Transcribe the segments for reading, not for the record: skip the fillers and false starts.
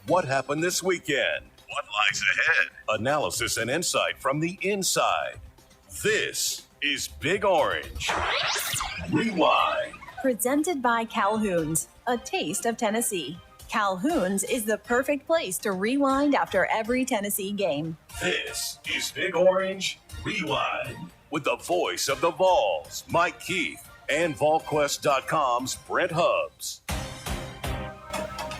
What happened this weekend? What lies ahead? Analysis and insight from the inside. This is Big Orange. Rewind. Presented by Calhoun's, a taste of Tennessee. Calhoun's is the perfect place to rewind after every Tennessee game. This is Big Orange Rewind. With the voice of the Vols, Mike Keith, and VolQuest.com's Brent Hubbs.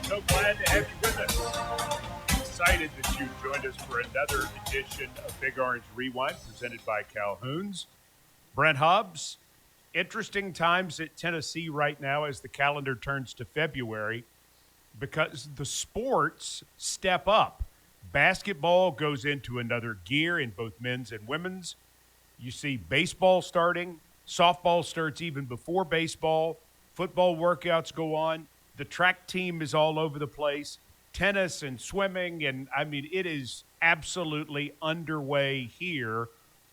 So glad to have you with us. Excited that you joined us for another edition of Big Orange Rewind presented by Calhoun's. Brent Hubbs, interesting times at Tennessee right now as the calendar turns to February because the sports step up. Basketball goes into another gear in both men's and women's. You see baseball starting, softball starts even before baseball, football workouts go on. The track team is all over the place, tennis and swimming, and I mean, it is absolutely underway here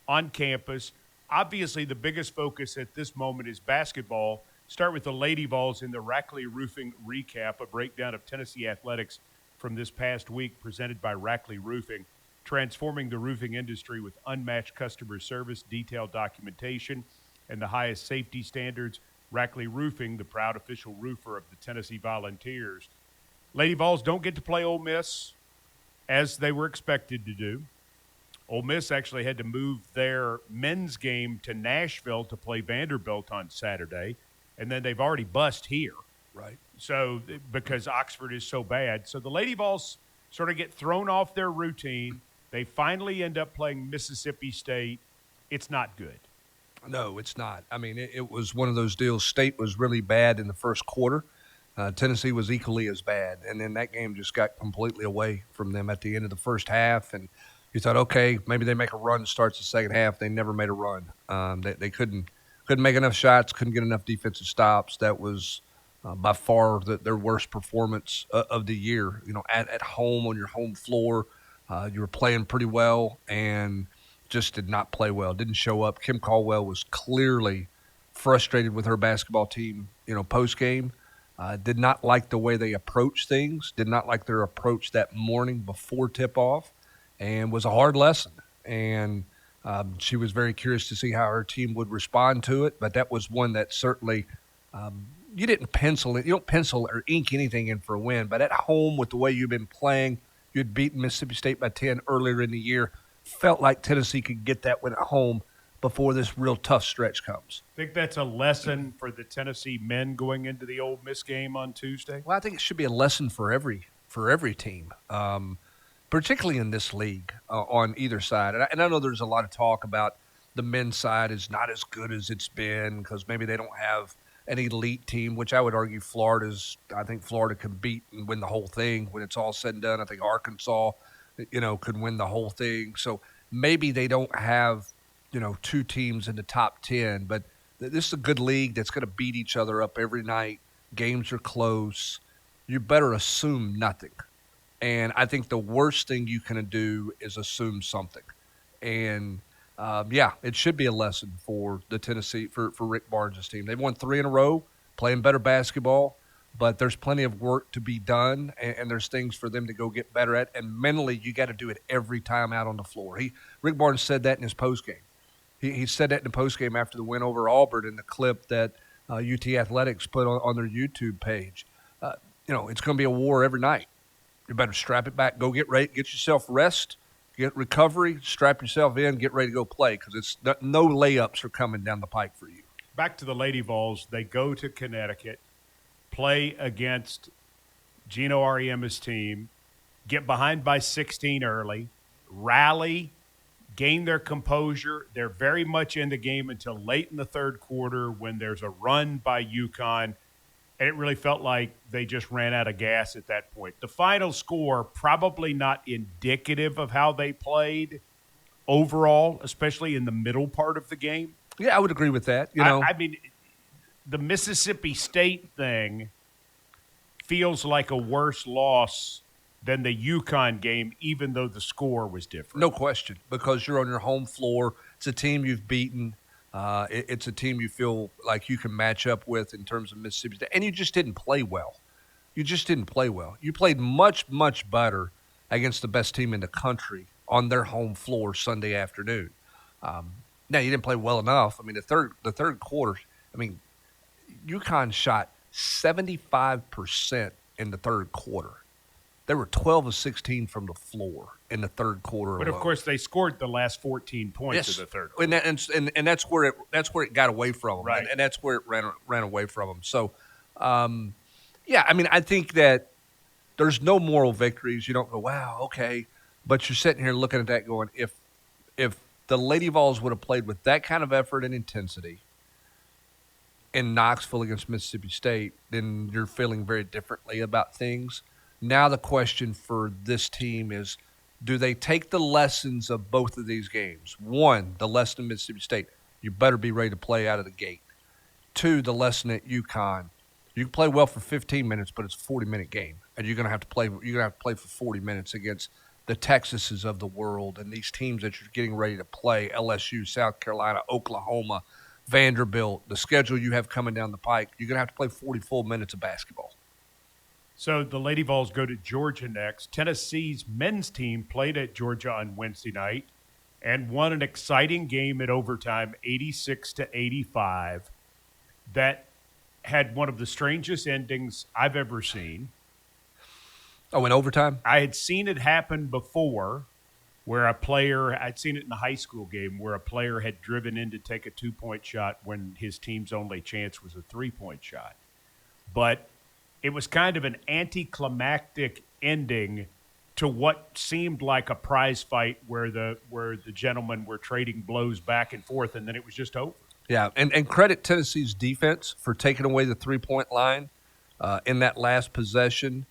on campus. Obviously, the biggest focus at this moment is basketball. Start with the Lady Vols in the Rackley Roofing recap, a breakdown of Tennessee athletics from this past week presented by Rackley Roofing, transforming the roofing industry with unmatched customer service, detailed documentation, and the highest safety standards. Rackley Roofing, the proud official roofer of the Tennessee Volunteers. Lady Vols don't get to play Ole Miss as they were expected to do. Ole Miss actually had to move their men's game to Nashville to play Vanderbilt on Saturday, and then they've already bust here. Right. So because Oxford is so bad. So the Lady Vols sort of get thrown off their routine. They finally end up playing Mississippi State. It's not good. No, it's not. I mean, it was one of those deals. State was really bad in the first quarter. Tennessee was equally as bad. And then that game just got completely away from them at the end of the first half. And you thought, okay, maybe they make a run, starts the second half. They never made a run. They couldn't make enough shots, couldn't get enough defensive stops. That was by far their worst performance of the year. You know, at home on your home floor, you were playing pretty well and just did not play well, didn't show up. Kim Caldwell was clearly frustrated with her basketball team, post-game. Did not like the way they approached things, did not like their approach that morning before tip-off, and was a hard lesson. And she was very curious to see how her team would respond to it, but that was one that certainly you didn't pencil it. You don't pencil or ink anything in for a win, but at home with the way you've been playing, you had beaten Mississippi State by 10 earlier in the year, felt like Tennessee could get that win at home before this real tough stretch comes. Think that's a lesson for the Tennessee men going into the Ole Miss game on Tuesday? Well, I think it should be a lesson for every team, particularly in this league on either side. And I know there's a lot of talk about the men's side is not as good as it's been because maybe they don't have an elite team, which I would argue I think Florida can beat and win the whole thing when it's all said and done. I think Arkansas could win the whole thing. So maybe they don't have, two teams in the top 10, but this is a good league that's going to beat each other up every night. Games are close. You better assume nothing. And I think the worst thing you can do is assume something. And, it should be a lesson for the Tennessee, for Rick Barnes' team. They've won 3 in a row, playing better basketball. But there's plenty of work to be done, and there's things for them to go get better at. And mentally, you got to do it every time out on the floor. Rick Barnes said that in his postgame. He said that in the postgame after the win over Auburn in the clip that UT Athletics put on their YouTube page. It's going to be a war every night. You better strap it back, go get ready, get yourself rest, get recovery, strap yourself in, get ready to go play because it's no layups are coming down the pike for you. Back to the Lady Vols. They go to Connecticut, play against Gino Ariema's team, get behind by 16 early, rally, gain their composure. They're very much in the game until late in the third quarter when there's a run by UConn, and it really felt like they just ran out of gas at that point. The final score probably not indicative of how they played overall, especially in the middle part of the game. Yeah, I would agree with that. I mean, the Mississippi State thing feels like a worse loss than the UConn game, even though the score was different. No question, because you're on your home floor. It's a team you've beaten. It's a team you feel like you can match up with in terms of Mississippi State, and you just didn't play well. You just didn't play well. You played much, much better against the best team in the country on their home floor Sunday afternoon. Now, you didn't play well enough. I mean, the third quarter, I mean, UConn shot 75% in the third quarter. They were 12 of 16 from the floor in the third quarter. But, of course, they scored the last 14 points of the third quarter. And that's where it got away from them. Right. And that's where it ran away from them. So, yeah, I mean, I think that there's no moral victories. You don't go, wow, okay. But you're sitting here looking at that going, if the Lady Vols would have played with that kind of effort and intensity in Knoxville against Mississippi State, then you're feeling very differently about things. Now the question for this team is, do they take the lessons of both of these games? One, the lesson of Mississippi State, you better be ready to play out of the gate. Two, the lesson at UConn, you can play well for 15 minutes, but it's a 40-minute game, and you're going to have to play for 40 minutes against the Texases of the world and these teams that you're getting ready to play, LSU, South Carolina, Oklahoma, Vanderbilt, the schedule you have coming down the pike. You're going to have to play 40 full minutes of basketball. So the Lady Vols go to Georgia next. Tennessee's men's team played at Georgia on Wednesday night and won an exciting game at overtime, 86-85, that had one of the strangest endings I've ever seen. Oh, in overtime? I had seen it happen before where I'd seen it in the high school game where a player had driven in to take a 2-point shot when his team's only chance was a 3-point shot. But it was kind of an anticlimactic ending to what seemed like a prize fight where the gentlemen were trading blows back and forth, and then it was just over. Yeah, and credit Tennessee's defense for taking away the 3-point line in that last possession,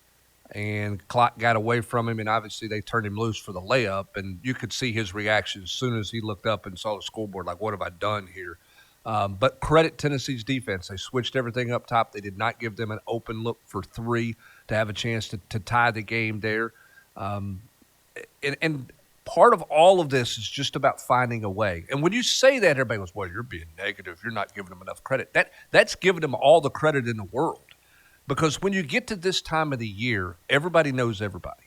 and clock got away from him, and obviously they turned him loose for the layup, and you could see his reaction as soon as he looked up and saw the scoreboard, like, what have I done here? But credit Tennessee's defense. They switched everything up top. They did not give them an open look for three to have a chance to tie the game there. And part of all of this is just about finding a way. And when you say that, everybody goes, well, you're being negative. You're not giving them enough credit. That's giving them all the credit in the world. Because when you get to this time of the year, everybody knows everybody.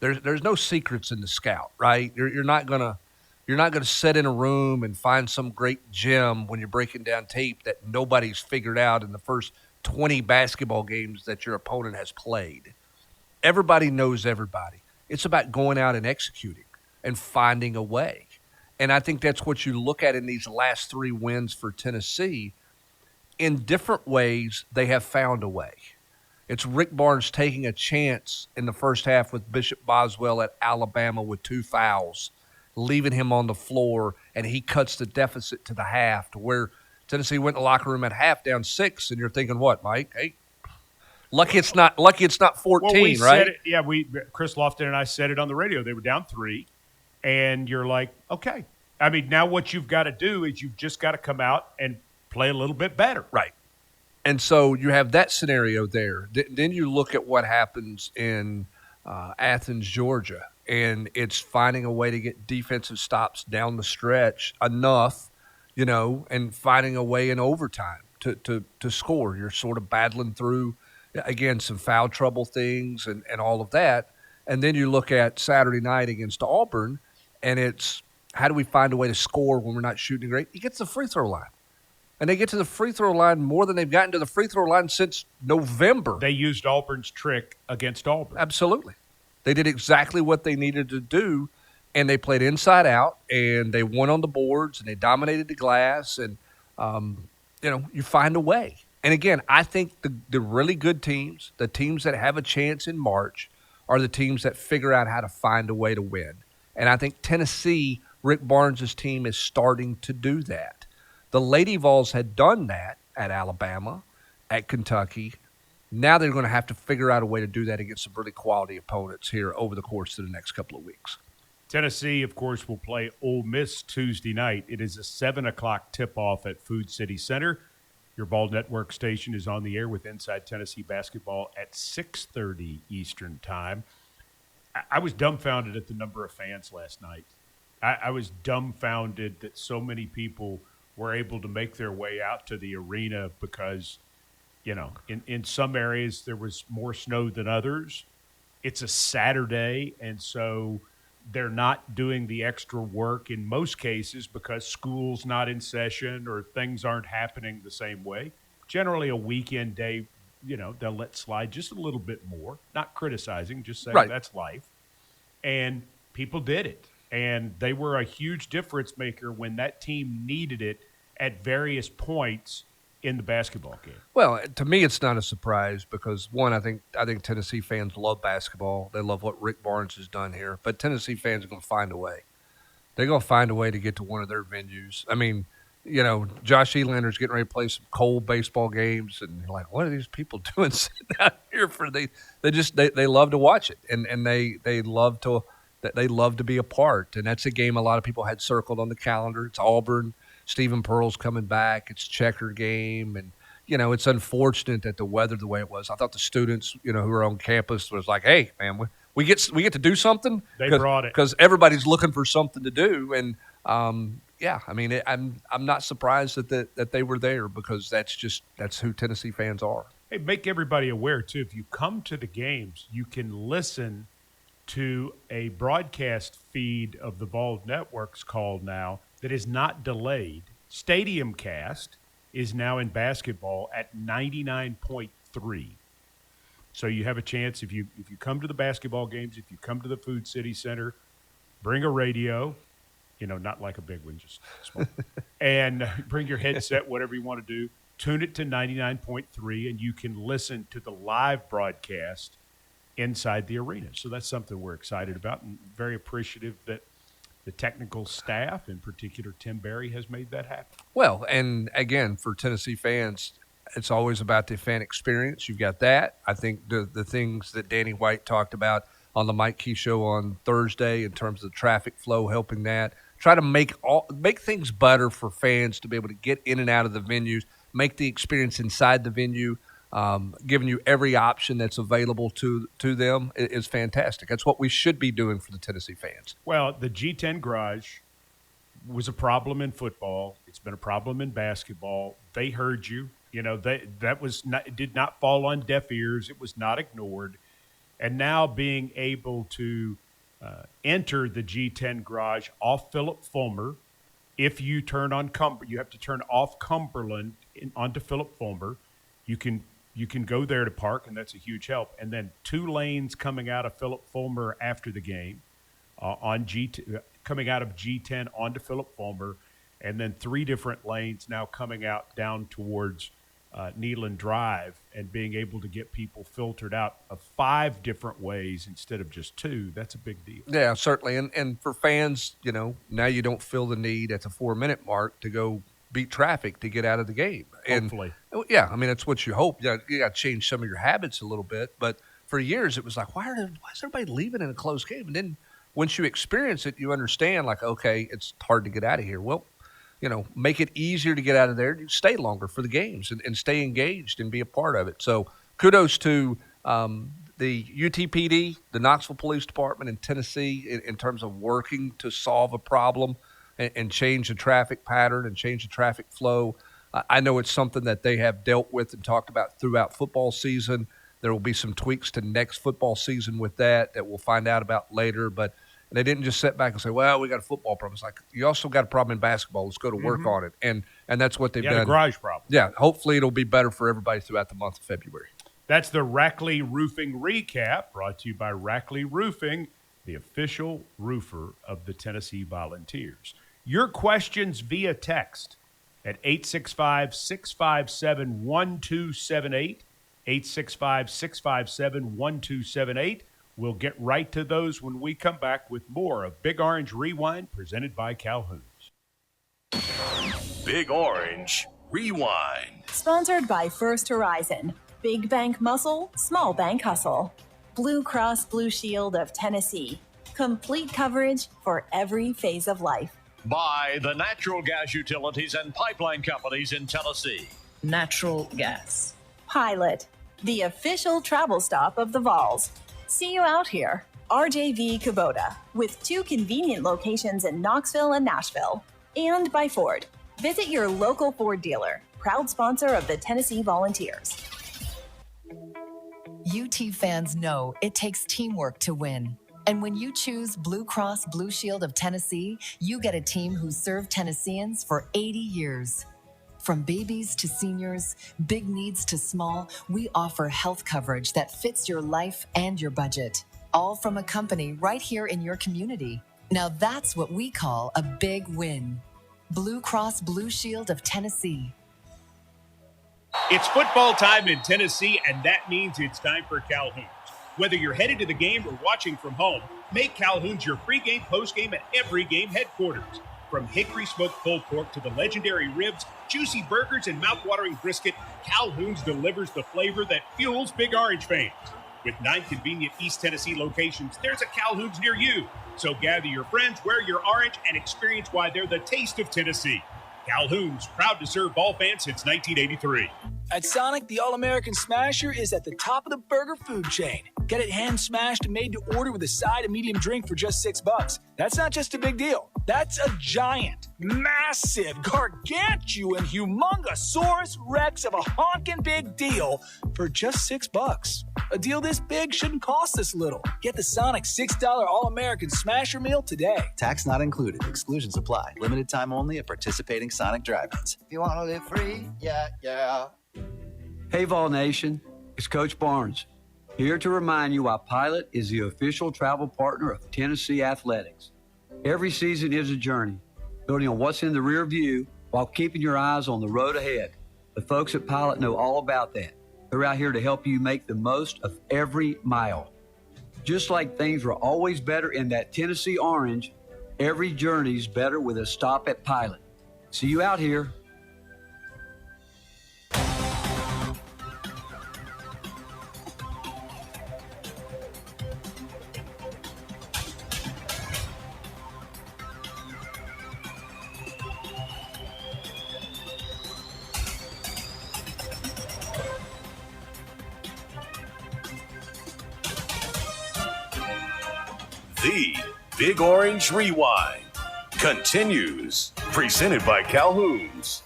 There's no secrets in the scout, right? You're not gonna sit in a room and find some great gem when you're breaking down tape that nobody's figured out in the first 20 basketball games that your opponent has played. Everybody knows everybody. It's about going out and executing and finding a way. And I think that's what you look at in these last three wins for Tennessee. In different ways, they have found a way. It's Rick Barnes taking a chance in the first half with Bishop Boswell at Alabama with 2 fouls, leaving him on the floor, and he cuts the deficit to the half to where Tennessee went in the locker room at half down 6, and you're thinking, what, Mike? Hey, lucky it's not 14, right? Said it, Chris Lofton and I said it on the radio. They were down 3, and you're like, okay. I mean, now what you've got to do is you've just got to come out and play a little bit better. Right. And so you have that scenario there. Then you look at what happens in Athens, Georgia, and it's finding a way to get defensive stops down the stretch enough, and finding a way in overtime to score. You're sort of battling through, again, some foul trouble things and all of that. And then you look at Saturday night against Auburn, and it's how do we find a way to score when we're not shooting great? He gets the free throw line. And they get to the free throw line more than they've gotten to the free throw line since November. They used Auburn's trick against Auburn. Absolutely. They did exactly what they needed to do, and they played inside out, and they won on the boards, and they dominated the glass, and, you find a way. And, again, I think the really good teams, the teams that have a chance in March, are the teams that figure out how to find a way to win. And I think Tennessee, Rick Barnes' team, is starting to do that. The Lady Vols had done that at Alabama, at Kentucky. Now they're going to have to figure out a way to do that against some really quality opponents here over the course of the next couple of weeks. Tennessee, of course, will play Ole Miss Tuesday night. It is a 7 o'clock tip-off at Food City Center. Your Ball Network station is on the air with Inside Tennessee Basketball at 6:30 Eastern Time. I was dumbfounded at the number of fans last night. I was dumbfounded that so many people were able to make their way out to the arena because, in some areas there was more snow than others. It's a Saturday, and so they're not doing the extra work in most cases because school's not in session or things aren't happening the same way. Generally, a weekend day, they'll let slide just a little bit more. Not criticizing, just saying Right. That's life. And people did it. And they were a huge difference maker when that team needed it at various points in the basketball game. Well, to me, it's not a surprise because one, I think Tennessee fans love basketball. They love what Rick Barnes has done here. But Tennessee fans are going to find a way. They're going to find a way to get to one of their venues. I mean, Josh Elander's getting ready to play some cold baseball games, and you're like, what are these people doing sitting out here for? They love to watch it, and they love to be a part. And that's a game a lot of people had circled on the calendar. It's Auburn. Stephen Pearl's coming back. It's checker game. And, it's unfortunate that the weather the way it was. I thought the students, who were on campus was like, hey, man, we get to do something. They brought it. Because everybody's looking for something to do. And, I'm not surprised that they were there because that's who Tennessee fans are. Hey, make everybody aware, too, if you come to the games, you can listen to a broadcast feed of the Vol Network's called now that is not delayed. Stadium Cast is now in basketball at 99.3. So you have a chance if you come to the basketball games, if you come to the Food City Center, bring a radio, not like a big one, just small, and bring your headset, whatever you want to do. Tune it to 99.3, and you can listen to the live broadcast inside the arena. So that's something we're excited about and very appreciative that the technical staff, in particular Tim Berry, has made that happen. Well, and again, for Tennessee fans, it's always about the fan experience. You've got that. I think the things that Danny White talked about on the Mike Key Show on Thursday in terms of the traffic flow, helping that. Try to make things better for fans to be able to get in and out of the venues, make the experience inside the venue, giving you every option that's available to them is fantastic. That's what we should be doing for the Tennessee fans. Well, the G10 garage was a problem in football. It's been a problem in basketball. They heard you. It did not fall on deaf ears. It was not ignored. And now being able to enter the G10 garage off Philip Fulmer, if you turn on you have to turn off Cumberland onto Philip Fulmer. You can go there to park, and that's a huge help. And then 2 lanes coming out of Philip Fulmer after the game coming out of G10 onto Philip Fulmer, and then 3 different lanes now coming out down towards Neyland Drive and being able to get people filtered out of 5 different ways instead of just 2. That's a big deal. Yeah, certainly. And for fans, now you don't feel the need at the 4-minute mark to go beat traffic to get out of the game. Hopefully. And, yeah, I mean, that's what you hope. You got to change some of your habits a little bit. But for years, it was like, why is everybody leaving in a close game? And then once you experience it, you understand, like, okay, it's hard to get out of here. Well, make it easier to get out of there. You stay longer for the games and stay engaged and be a part of it. So kudos to the UTPD, the Knoxville Police Department in Tennessee in terms of working to solve a problem and change the traffic pattern and change the traffic flow. I know it's something that they have dealt with and talked about throughout football season. There will be some tweaks to next football season with that we'll find out about later. But they didn't just sit back and say, well, we got a football problem. It's like, you also got a problem in basketball. Let's go to work on it. And that's what they've done. The garage problem. Yeah, hopefully it'll be better for everybody throughout the month of February. That's the Rackley Roofing Recap, brought to you by Rackley Roofing, the official roofer of the Tennessee Volunteers. Your questions via text at 865-657-1278, 865-657-1278. We'll get right to those when we come back with more of Big Orange Rewind presented by Calhoun's. Big Orange Rewind. Sponsored by First Horizon. Big bank muscle, small bank hustle. Blue Cross Blue Shield of Tennessee. Complete coverage for every phase of life. By the natural gas utilities and pipeline companies in Tennessee. Natural gas. Pilot, the official travel stop of the Vols. See you out here. RJV Kubota, with 2 convenient locations in Knoxville and Nashville. And by Ford. Visit your local Ford dealer, proud sponsor of the Tennessee Volunteers. UT fans know it takes teamwork to win. And when you choose Blue Cross Blue Shield of Tennessee, you get a team who served Tennesseans for 80 years. From babies to seniors, big needs to small, we offer health coverage that fits your life and your budget. All from a company right here in your community. Now that's what we call a big win. Blue Cross Blue Shield of Tennessee. It's football time in Tennessee, and that means it's time for Calhoun's. Whether you're headed to the game or watching from home, make Calhoun's your pregame, postgame, and every game headquarters. From hickory smoked pulled pork to the legendary ribs, juicy burgers, and mouthwatering brisket, Calhoun's delivers the flavor that fuels Big Orange fans. With 9 convenient East Tennessee locations, there's a Calhoun's near you. So gather your friends, wear your orange, and experience why they're the taste of Tennessee. Calhoun's, proud to serve ball fans since 1983. At Sonic, the All-American Smasher is at the top of the burger food chain. Get it hand smashed and made to order with a side and medium drink for just $6. That's not just a big deal. That's a giant, massive, gargantuan, humongousaurus rex of a honkin' big deal for just $6. A deal this big shouldn't cost this little. Get the Sonic $6 All-American Smasher meal today. Tax not included. Exclusions apply. Limited time only at participating Sonic drive-ins. You want to live free? Yeah, yeah. Hey, Vol Nation. It's Coach Barnes, here to remind you why Pilot is the official travel partner of Tennessee Athletics. Every season is a journey, building on what's in the rear view while keeping your eyes on the road ahead. The folks at Pilot know all about that. They're out here to help you make the most of every mile. Just like things were always better in that Tennessee orange, every journey's better with a stop at Pilot. See you out here. The Big Orange Rewind continues, presented by Calhoun's.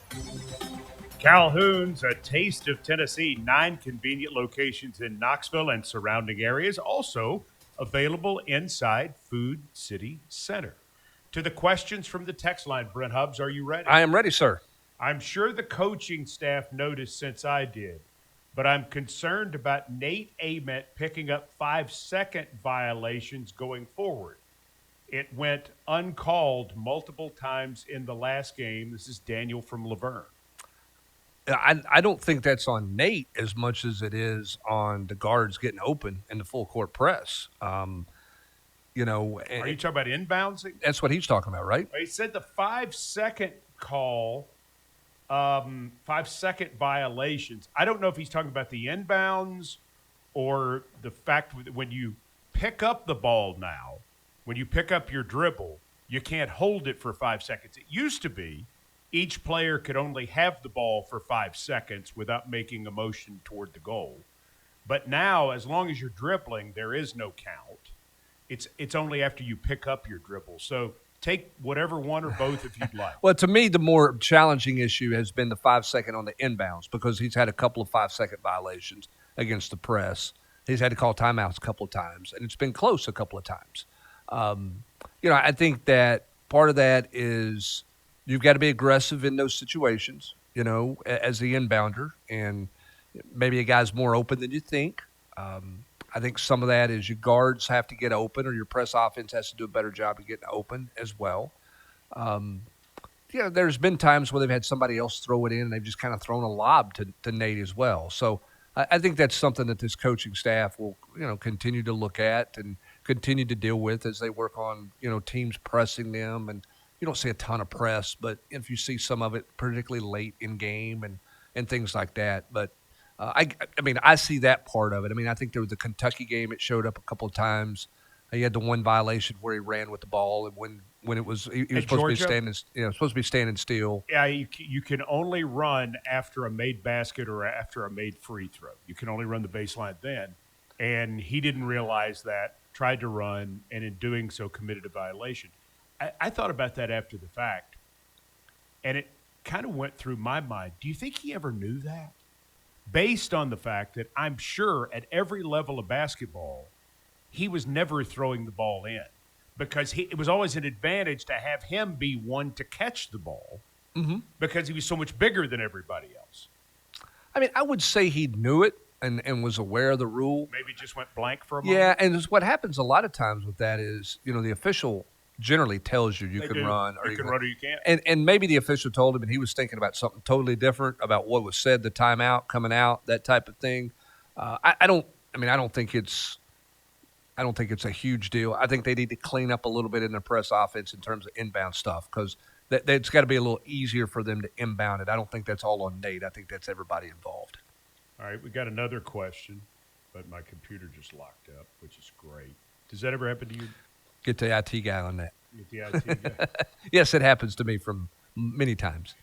Calhoun's, a taste of Tennessee, 9 convenient locations in Knoxville and surrounding areas, also available inside Food City Center. To the questions from the text line, Brent Hubbs, are you ready? I am ready, sir. I'm sure the coaching staff noticed since I did, but I'm concerned about Nate Ament picking up 5-second violations going forward. It went uncalled multiple times in the last game. This is Daniel from Laverne. I don't think that's on Nate as much as it is on the guards getting open in the full court press. You know, Are you talking about inbounds? That's what he's talking about, right? He said the 5-second call, 5-second violations. I don't know if he's talking about the inbounds or the fact that when you pick up the ball now, when you pick up your dribble, you can't hold it for 5 seconds. It used to be each player could only have the ball for 5 seconds without making a motion toward the goal. But now, as long as you're dribbling, there is no count. It's only after you pick up your dribble. So take whatever one or both if you'd like. Well, to me, the more challenging issue has been the 5-second on the inbounds because he's had a couple of 5-second violations against the press. He's had to call timeouts a couple of times, and it's been close a couple of times. You know, I think that part of that is you've got to be aggressive in those situations, you know, as the inbounder, and maybe a guy's more open than you think. I think some of that is your guards have to get open or your press offense has to do a better job of getting open as well. You know, there's been times where they've had somebody else throw it in and they've just kind of thrown a lob to Nate as well. So I think that's something that this coaching staff will, you know, continue to look at and continue to deal with as they work on, you know, teams pressing them. And you don't see a ton of press, but if you see some of it, particularly late in game and things like that. But I mean, I see that part of it. I mean, I think there was the Kentucky game. It showed up a couple of times. He had the one violation where he ran with the ball, and when it was he was supposed to be standing, supposed to be standing still. Yeah, you can only run after a made basket or after a made free throw. You can only run the baseline then, and he didn't realize that. Tried to run, and in doing so, committed a violation. I thought about that after the fact, and it kind of went through my mind. Do you think he ever knew that? based on the fact that I'm sure at every level of basketball, he was never throwing the ball in because it was always an advantage to have him be one to catch the ball because he was so much bigger than everybody else. I mean, I would say he knew it and was aware of the rule. Maybe just went blank for a moment. Yeah, and what happens a lot of times with that is, the official generally tells you They can do. run or You can run or you can't. And maybe the official told him and he was thinking about something totally different about what was said, the timeout coming out, that type of thing. I don't think it's a huge deal. I think they need to clean up a little bit in their press offense in terms of inbound stuff because it's got to be a little easier for them to inbound it. I don't think that's all on Nate. I think that's everybody involved. All right, we got another question, but my computer just locked up, which is great. Does that ever happen to you? Get the IT guy on that. Get the IT guy? Yes, it happens to me from many times.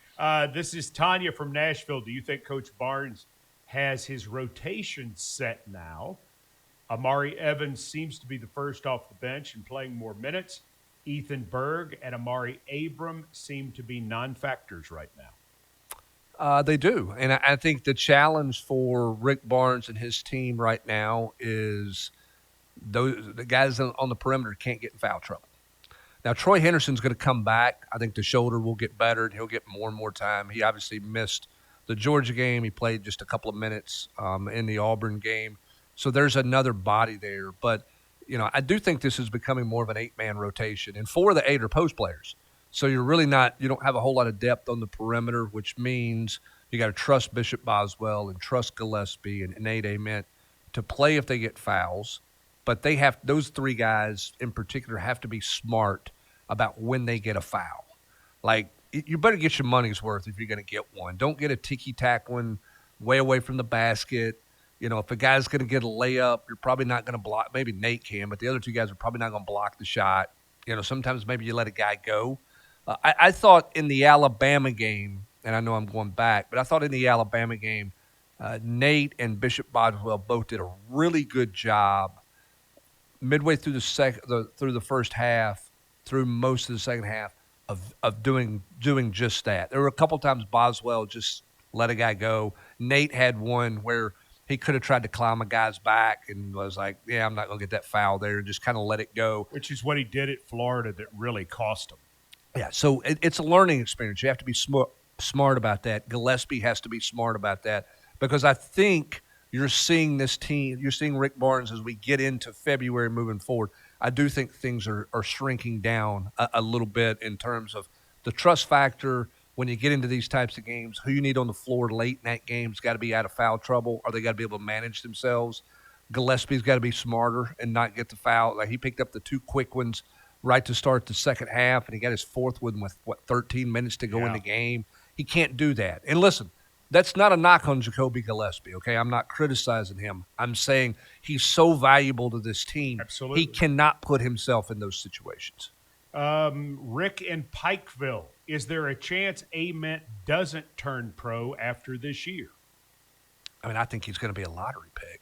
This is Tanya from Nashville. Do you think Coach Barnes has his rotation set now? Amari Evans seems to be the first off the bench and playing more minutes. Ethan Berg and Amari Abram seem to be non-factors right now. They do. And I think the challenge for Rick Barnes and his team right now is the guys on the perimeter can't get in foul trouble. Now, Troy Henderson's going to come back. I think the shoulder will get better, and he'll get more and more time. He obviously missed the Georgia game. He played just a couple of minutes in the Auburn game. So there's another body there. But, I do think this is becoming more of an 8-man rotation. And 4 of the 8 are post players. So you don't have a whole lot of depth on the perimeter, which means you got to trust Bishop Boswell and trust Gillespie and Nate Ament to play if they get fouls. But those 3 guys in particular have to be smart about when they get a foul. Like, you better get your money's worth if you're going to get one. Don't get a ticky-tack one way away from the basket. If a guy's going to get a layup, you're probably not going to block. Maybe Nate can, but the other 2 guys are probably not going to block the shot. Sometimes maybe you let a guy go. I thought in the Alabama game, and I know I'm going back, but I thought in the Alabama game, Nate and Bishop Boswell both did a really good job midway through the first half, through most of the second half, of doing just that. There were a couple times Boswell just let a guy go. Nate had one where he could have tried to climb a guy's back and was like, yeah, I'm not going to get that foul there, and just kind of let it go. Which is what he did at Florida that really cost him. Yeah, so it's a learning experience. You have to be smart about that. Gillespie has to be smart about that because I think you're seeing this team, you're seeing Rick Barnes as we get into February moving forward. I do think things are shrinking down a little bit in terms of the trust factor. When you get into these types of games, who you need on the floor late in that game's got to be out of foul trouble or they got to be able to manage themselves. Gillespie's got to be smarter and not get the foul. Like, he picked up the 2 quick ones right to start the second half, and he got his 4th one with, 13 minutes to go in the game. He can't do that. And listen, that's not a knock on Jacoby Gillespie, okay? I'm not criticizing him. I'm saying he's so valuable to this team. Absolutely. He cannot put himself in those situations. Rick in Pikeville, is there a chance Ament doesn't turn pro after this year? I think he's going to be a lottery pick.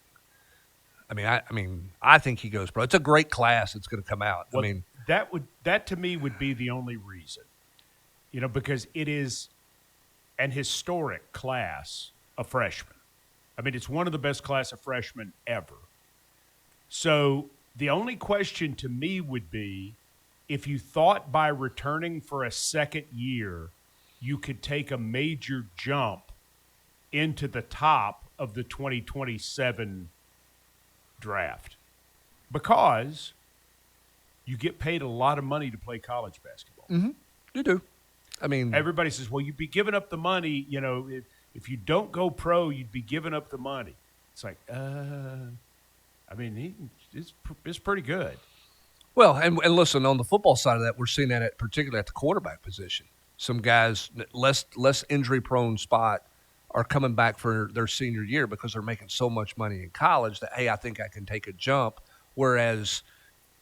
I think he goes pro. It's a great class that's going to come out. Well, that to me would be the only reason, because it is an historic class of freshmen. It's one of the best class of freshmen ever. So the only question to me would be if you thought by returning for a second year, you could take a major jump into the top of the 2027 draft, because you get paid a lot of money to play college basketball. Mm-hmm. You do. Everybody says, well, you'd be giving up the money. If you don't go pro, you'd be giving up the money. It's like, it's pretty good. Well, and listen, on the football side of that, we're seeing that particularly at the quarterback position. Some guys, less injury-prone spot, are coming back for their senior year because they're making so much money in college that, hey, I think I can take a jump. Whereas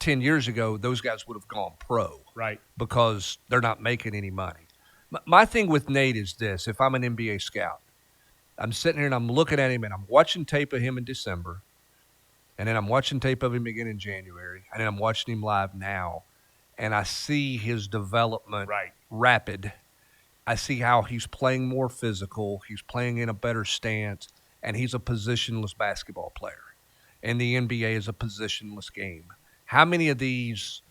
10 years ago, those guys would have gone pro. Right. Because they're not making any money. My thing with Nate is this. If I'm an NBA scout, I'm sitting here and I'm looking at him and I'm watching tape of him in December, and then I'm watching tape of him again in January, and then I'm watching him live now, and I see his development rapid. I see how he's playing more physical. He's playing in a better stance. and he's a positionless basketball player, and the NBA is a positionless game. How many of these,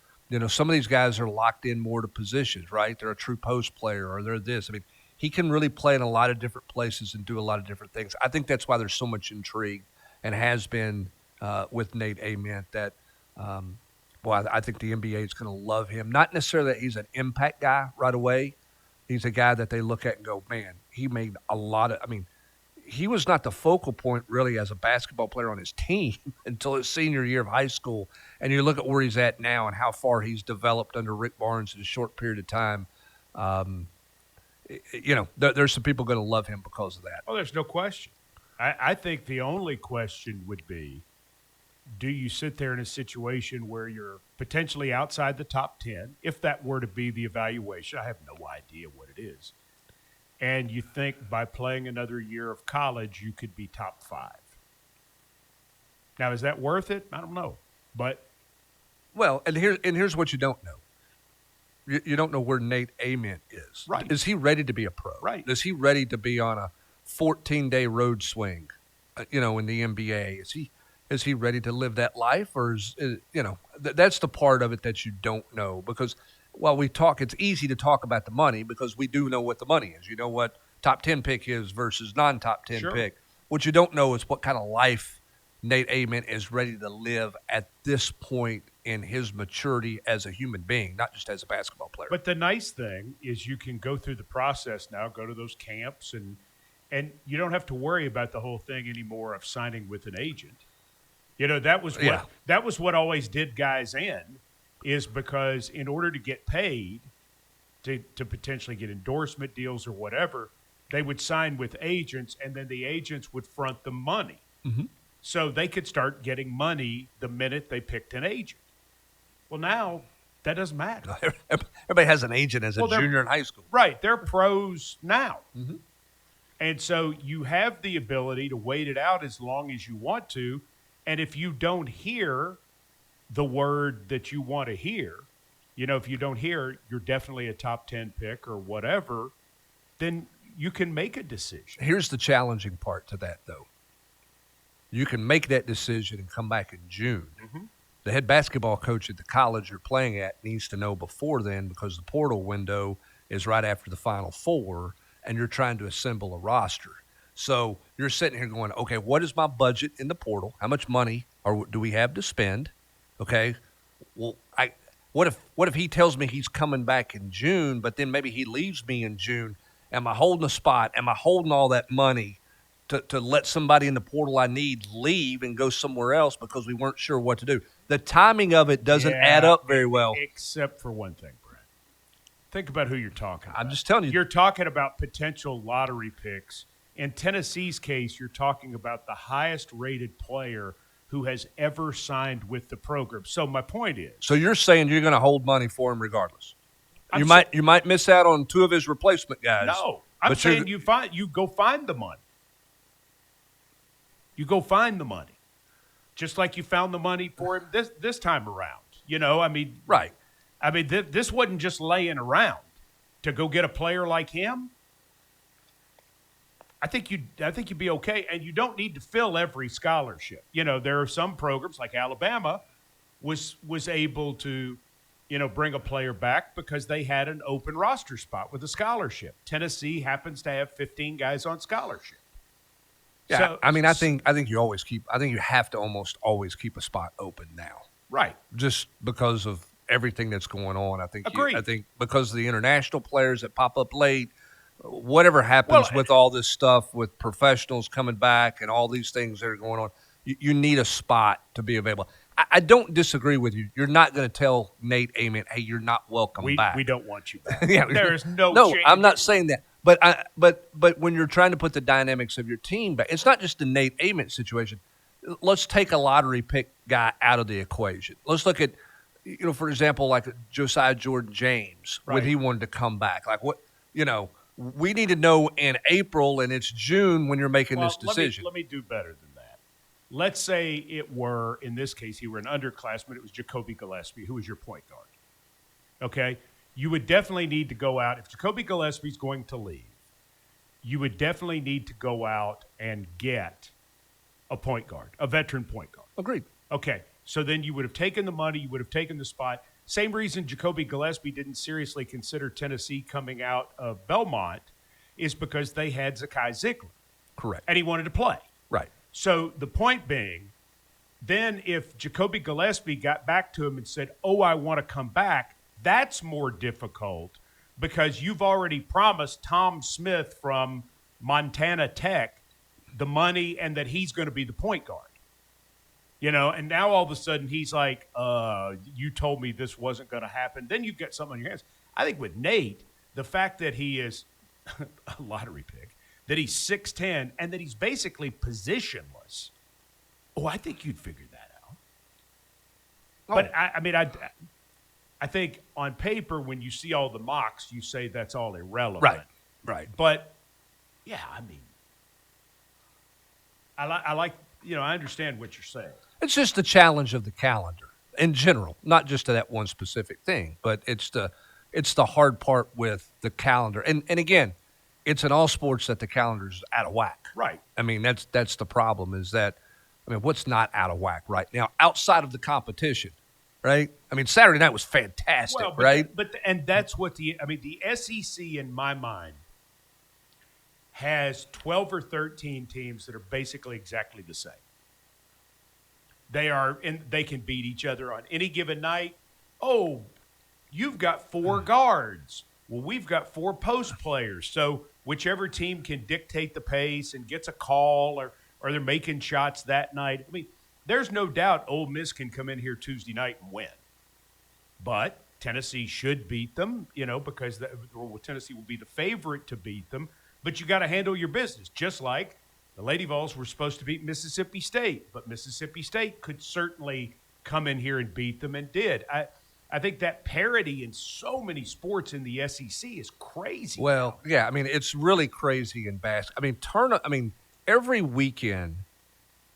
some of these guys are locked in more to positions, right? They're a true post player or they're this. I mean, he can really play in a lot of different places and do a lot of different things. I think that's why there's so much intrigue and has been with Nate Ament that, I think the NBA is going to love him. Not necessarily that he's an impact guy right away. He's a guy that they look at and go, man, he made a lot of – I mean, he was not the focal point really as a basketball player on his team until his senior year of high school. And you look at where he's at now and how far he's developed under Rick Barnes in a short period of time. There's some people going to love him because of that. Oh, there's no question. I think the only question would be, do you sit there in a situation where you're potentially outside the top 10, if that were to be the evaluation? I have no idea what it is. And you think by playing another year of college, you could be top 5. Now, is that worth it? I don't know. But here's what you don't know. You don't know where Nate Ament is. Right. Is he ready to be a pro? Right. Is he ready to be on a 14-day road swing, in the NBA? Is he ready to live that life? Or that's the part of it that you don't know. Because while we talk, it's easy to talk about the money because we do know what the money is. You know what top 10 pick is versus non-top 10 pick. What you don't know is what kind of life Nate Ament is ready to live at this point in his maturity as a human being, not just as a basketball player. But the nice thing is you can go through the process now, go to those camps, and you don't have to worry about the whole thing anymore of signing with an agent. That was what always did guys in, is because in order to get paid, to potentially get endorsement deals or whatever, they would sign with agents, and then the agents would front the money. Mm-hmm. So they could start getting money the minute they picked an agent. Well, now that doesn't matter. Everybody has an agent as a junior in high school. Right. They're pros now. Mm-hmm. And so you have the ability to wait it out as long as you want to. And if you don't hear the word that you want to hear, if you don't hear you're definitely a top 10 pick or whatever, then you can make a decision. Here's the challenging part to that, though. You can make that decision and come back in June. Mm-hmm. The head basketball coach at the college you're playing at needs to know before then, because the portal window is right after the Final Four, and you're trying to assemble a roster. So you're sitting here going, okay, what is my budget in the portal? How much money do we have to spend? Okay, well, what if he tells me he's coming back in June, but then maybe he leaves me in June? Am I holding a spot? Am I holding all that money to let somebody in the portal I need leave and go somewhere else because we weren't sure what to do? The timing of it doesn't add up very well. Except for one thing, Brad. Think about who you're talking about. I'm just telling you. You're talking about potential lottery picks. In Tennessee's case, you're talking about the highest-rated player who has ever signed with the program. So my point is. So you're saying you're going to hold money for him regardless? You might miss out on 2 of his replacement guys. No, I'm saying you go find the money. You go find the money, just like you found the money for him this time around. Right. This wasn't just laying around to go get a player like him. I think you'd be okay, and you don't need to fill every scholarship. There are some programs like Alabama was able to, bring a player back because they had an open roster spot with a scholarship. Tennessee happens to have 15 guys on scholarship. Yeah, So, I think you have to almost always keep a spot open now. Right. Just because of everything that's going on. I think because of the international players that pop up late, whatever happens with all this stuff with professionals coming back and all these things that are going on, you need a spot to be available. I don't disagree with you. You're not going to tell Nate Ament, hey, you're not welcome back. We don't want you back. Yeah, there is no change. I'm not saying that. But when you're trying to put the dynamics of your team back, it's not just the Nate Ament situation. Let's take a lottery pick guy out of the equation. Let's look at, for example, like Josiah Jordan-James, when he wanted to come back. Like what, we need to know in April and it's June when you're making this decision. Let me do better than that. Let's say it were, in this case, he were an underclassman. It was Jacoby Gillespie, who was your point guard. Okay? You would definitely need to go out. If Jacoby Gillespie's going to leave, you would definitely need to go out and get a point guard, a veteran point guard. Agreed. Okay, so then you would have taken the money, you would have taken the spot. Same reason Jacoby Gillespie didn't seriously consider Tennessee coming out of Belmont is because they had Zakai Ziegler. Correct. And he wanted to play. Right. So the point being, then if Jacoby Gillespie got back to him and said, oh, I want to come back, that's more difficult because you've already promised Tom Smith from Montana Tech the money and that he's going to be the point guard. You know, and now all of a sudden he's like, you told me this wasn't going to happen. Then you've got something on your hands. I think with Nate, the fact that he is a lottery pick, that he's 6'10", and that he's basically positionless, I think you'd figure that out. Oh. But, I think on paper, when you see all the mocks, you say that's all irrelevant. Right. But, yeah, I like, I understand what you're saying. It's just the challenge of the calendar in general, not just to that one specific thing, but it's the hard part with the calendar. And again, it's in all sports that the calendar's out of whack. Right. I mean, that's the problem is that, what's not out of whack right now outside of the competition, right? I mean, Saturday night was fantastic, right? And that's what the SEC in my mind has 12 or 13 teams that are basically exactly the same. They can beat each other on any given night. Oh, you've got 4 guards. Well, we've got 4 post players. So whichever team can dictate the pace and gets a call or they're making shots that night. There's no doubt Ole Miss can come in here Tuesday night and win. But Tennessee should beat them, because Tennessee will be the favorite to beat them. But you got to handle your business, just like the Lady Vols were supposed to beat Mississippi State, but Mississippi State could certainly come in here and beat them and did. I think that parity in so many sports in the SEC is crazy. Well, yeah, it's really crazy in basketball. Every weekend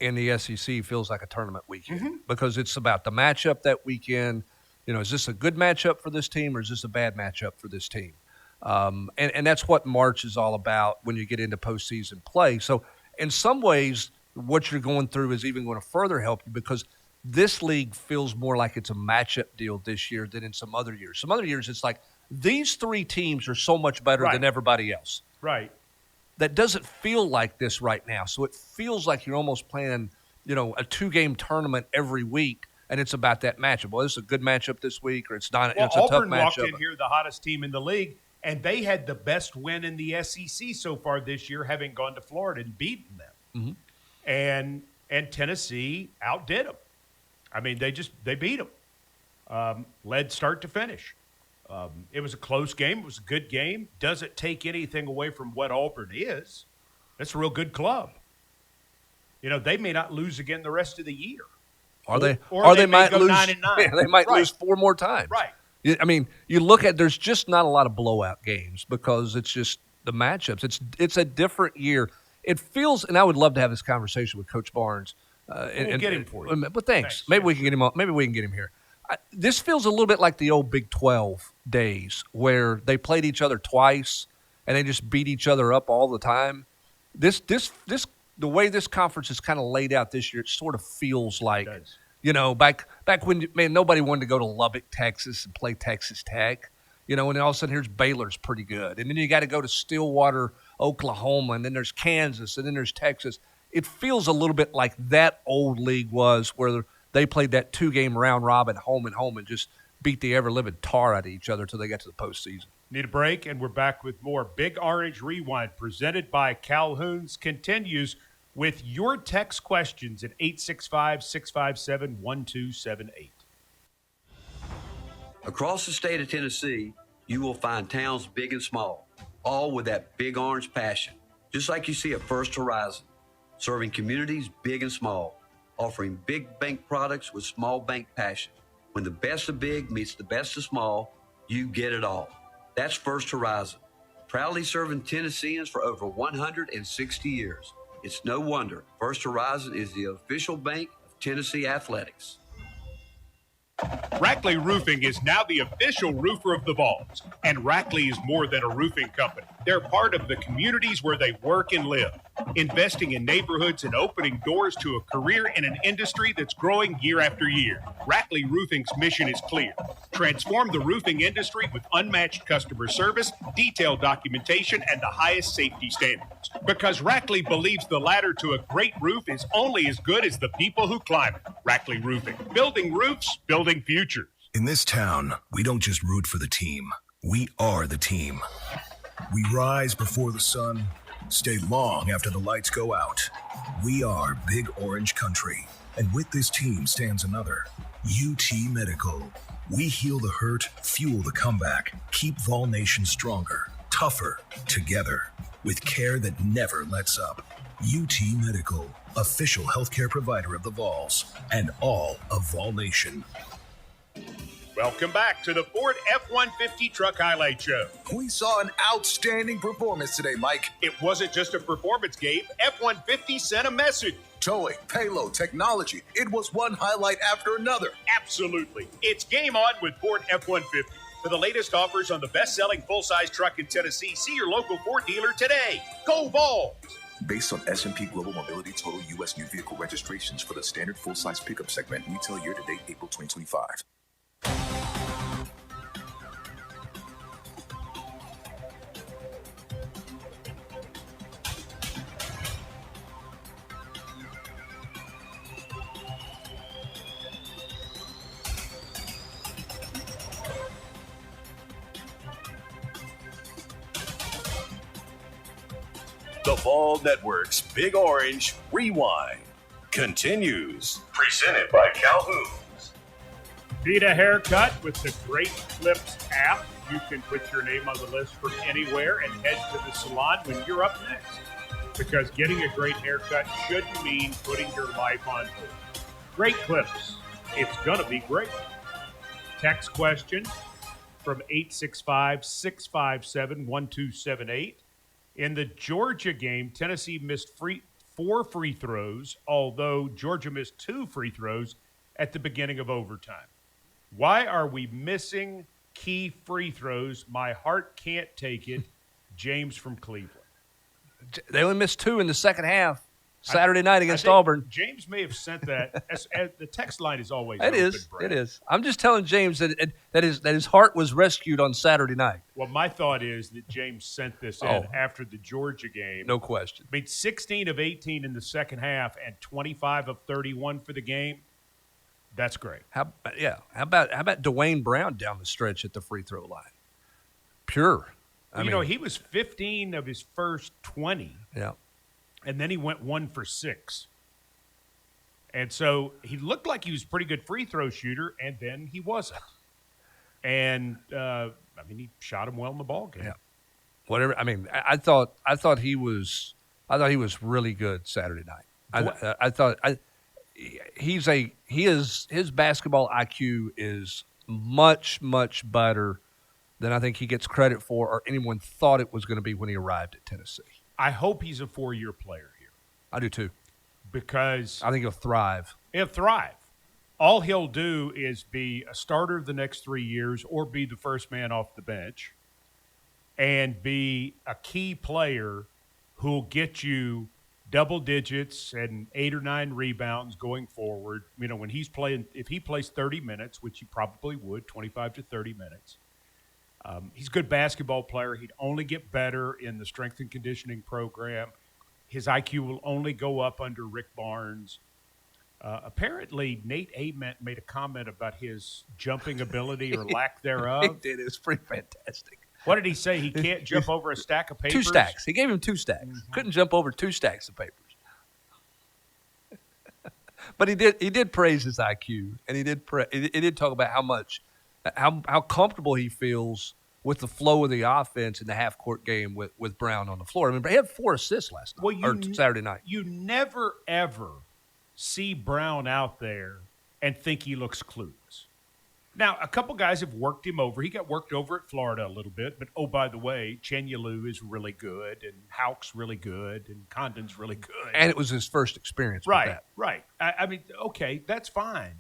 in the SEC feels like a tournament weekend because it's about the matchup that weekend. Is this a good matchup for this team or is this a bad matchup for this team? And that's what March is all about when you get into postseason play. So in some ways, what you're going through is even going to further help you because this league feels more like it's a matchup deal this year than in some other years. Some other years, it's like these 3 teams are so much better than everybody else. Right. That doesn't feel like this right now. So it feels like you're almost playing, a 2-game tournament every week, and it's about that matchup. Well, this is a good matchup this week, or it's not. It's a tough matchup. Auburn walked in here, the hottest team in the league, and they had the best win in the SEC so far this year, having gone to Florida and beaten them. And Tennessee outdid them. They beat them. Led start to finish. It was a close game. It was a good game. Doesn't take anything away from what Auburn is. That's a real good club. They may not lose again the rest of the year. Or they might might lose 9-9. Yeah, they might lose 4 more times. Right. You look at there's just not a lot of blowout games because it's just the matchups. It's a different year. It feels, and I would love to have this conversation with Coach Barnes. We'll get him for you. But thanks. Maybe we can get him on. Maybe we can get him here. This feels a little bit like the old Big 12 days where they played each other twice and they just beat each other up all the time. The way this conference is kind of laid out this year, it sort of feels like, back when nobody wanted to go to Lubbock, Texas, and play Texas Tech. And then all of a sudden here's Baylor's pretty good, and then you got to go to Stillwater, Oklahoma, and then there's Kansas, and then there's Texas. It feels a little bit like that old league was where they played that 2-game round robin home and just beat the ever-living tar out of each other until they got to the postseason. Need a break, and we're back with more Big Orange Rewind presented by Calhoun's continues with your text questions at 865-657-1278. Across the state of Tennessee, you will find towns big and small, all with that big orange passion, just like you see at First Horizon, serving communities big and small, offering big bank products with small bank passion. When the best of big meets the best of small, you get it all. That's First Horizon, proudly serving Tennesseans for over 160 years. It's no wonder First Horizon is the official bank of Tennessee Athletics. Rackley Roofing is now the official roofer of the Vols, and Rackley is more than a roofing company. They're part of the communities where they work and live, investing in neighborhoods and opening doors to a career in an industry that's growing year after year. Rackley Roofing's mission is clear: transform the roofing industry with unmatched customer service, detailed documentation, and the highest safety standards. Because Rackley believes the ladder to a great roof is only as good as the people who climb it. Rackley Roofing, building roofs, building futures. In this town, we don't just root for the team. We are the team. We rise before the sun, stay long after the lights go out. We are Big Orange Country. And with this team stands another, UT Medical. We heal the hurt, fuel the comeback, keep Vol Nation stronger, tougher, together, with care that never lets up. UT Medical, official healthcare provider of the Vols and all of Vol Nation. Welcome back to the Ford F-150 Truck Highlight Show. We saw an outstanding performance today, Mike. It wasn't just a performance, Gabe. F-150 sent a message. Towing, payload, technology. It was one highlight after another. Absolutely. It's game on with Ford F-150. For the latest offers on the best-selling full-size truck in Tennessee, see your local Ford dealer today. Go Vols! Based on S&P Global Mobility total U.S. new vehicle registrations for the standard full-size pickup segment, retail year-to-date April 2025. The Vol Network's Big Orange Rewind continues. Presented by Calhoun's. Need a haircut with the Great Clips app? You can put your name on the list from anywhere and head to the salon when you're up next. Because getting a great haircut shouldn't mean putting your life on hold. Great Clips. It's going to be great. Text question from 865-657-1278. In the Georgia game, Tennessee missed 4 free throws, although Georgia missed 2 free throws at the beginning of overtime. Why are we missing key free throws? My heart can't take it. James from Cleveland. They only missed 2 in the second half Saturday night against Auburn. James may have sent that. As the text line is always It open, is. Brad. It is. I'm just telling James that his heart was rescued on Saturday night. Well, my thought is that James sent this in after the Georgia game. No question. I mean, 16 of 18 in the second half and 25 of 31 for the game. That's great. How about Dwayne Brown down the stretch at the free throw line? Pure. I mean, he was 15 of his first 20. Yeah. And then he went 1 for 6. And so he looked like he was a pretty good free throw shooter, and then he wasn't. And he shot him well in the ball game. Yeah. Whatever. I mean, I thought he was really good Saturday night. His basketball IQ is much, much better than I think he gets credit for or anyone thought it was going to be when he arrived at Tennessee. I hope he's a 4-year player here. I do too. Because I think he'll thrive. He'll thrive. All he'll do is be a starter the next 3 years or be the first man off the bench and be a key player who'll get you double digits and 8 or 9 rebounds going forward. You know, when he's playing, if he plays 30 minutes, which he probably would, 25 to 30 minutes, he's a good basketball player. He'd only get better in the strength and conditioning program. His IQ will only go up under Rick Barnes. Apparently, Nate Ament made a comment about his jumping ability or lack thereof. He did. It was pretty fantastic. What did he say? He can't jump over a stack of papers? 2 stacks. He gave him 2 stacks. Mm-hmm. Couldn't jump over 2 stacks of papers. But he did praise his IQ, and he did talk about how comfortable he feels with the flow of the offense in the half-court game with Brown on the floor. I mean, he had 4 assists last night, or Saturday night. You never, ever see Brown out there and think he looks clueless. Now, a couple guys have worked him over. He got worked over at Florida a little bit, but, oh, by the way, Chenyelu is really good, and Houck's really good, and Condon's really good. And it was his first experience with that. Right. I mean, okay, that's fine.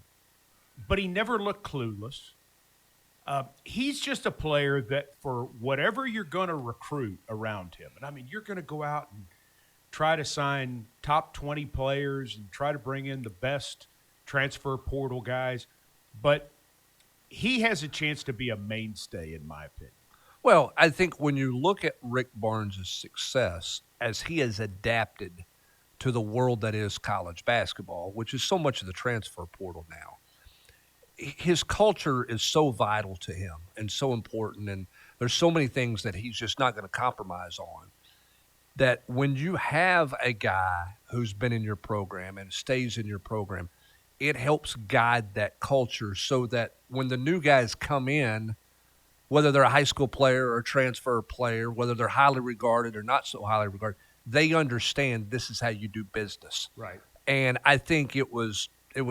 but he never looked clueless. He's just a player that for whatever you're going to recruit around him, and I mean, you're going to go out and try to sign top 20 players and try to bring in the best transfer portal guys, but he has a chance to be a mainstay, in my opinion. Well, I think when you look at Rick Barnes' success as he has adapted to the world that is college basketball, which is so much of the transfer portal now, his culture is so vital to him and so important, and there's so many things that he's just not going to compromise on, that when you have a guy who's been in your program and stays in your program, it helps guide that culture so that when the new guys come in, whether they're a high school player or a transfer player, whether they're highly regarded or not so highly regarded, they understand this is how you do business. Right. And I think it was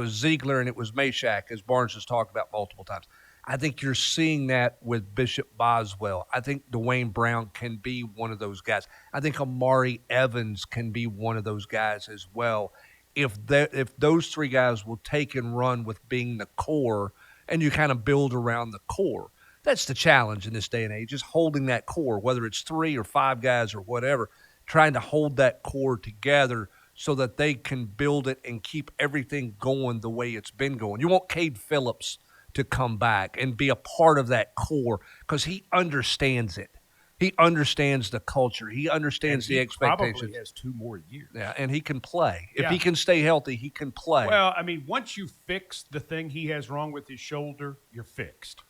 Ziegler and it was Meshack, as Barnes has talked about multiple times. I think you're seeing that with Bishop Boswell. I think Dwayne Brown can be one of those guys. I think Amari Evans can be one of those guys as well. If those three guys will take and run with being the core, and you kind of build around the core. That's the challenge in this day and age, is holding that core, whether it's 3 or 5 guys or whatever, trying to hold that core together so that they can build it and keep everything going the way it's been going. You want Cade Phillips to come back and be a part of that core because he understands it. He understands the culture. He understands the expectations. He probably has 2 more years. Yeah, and he can play. If he can stay healthy, he can play. Well, I mean, once you fix the thing he has wrong with his shoulder, you're fixed.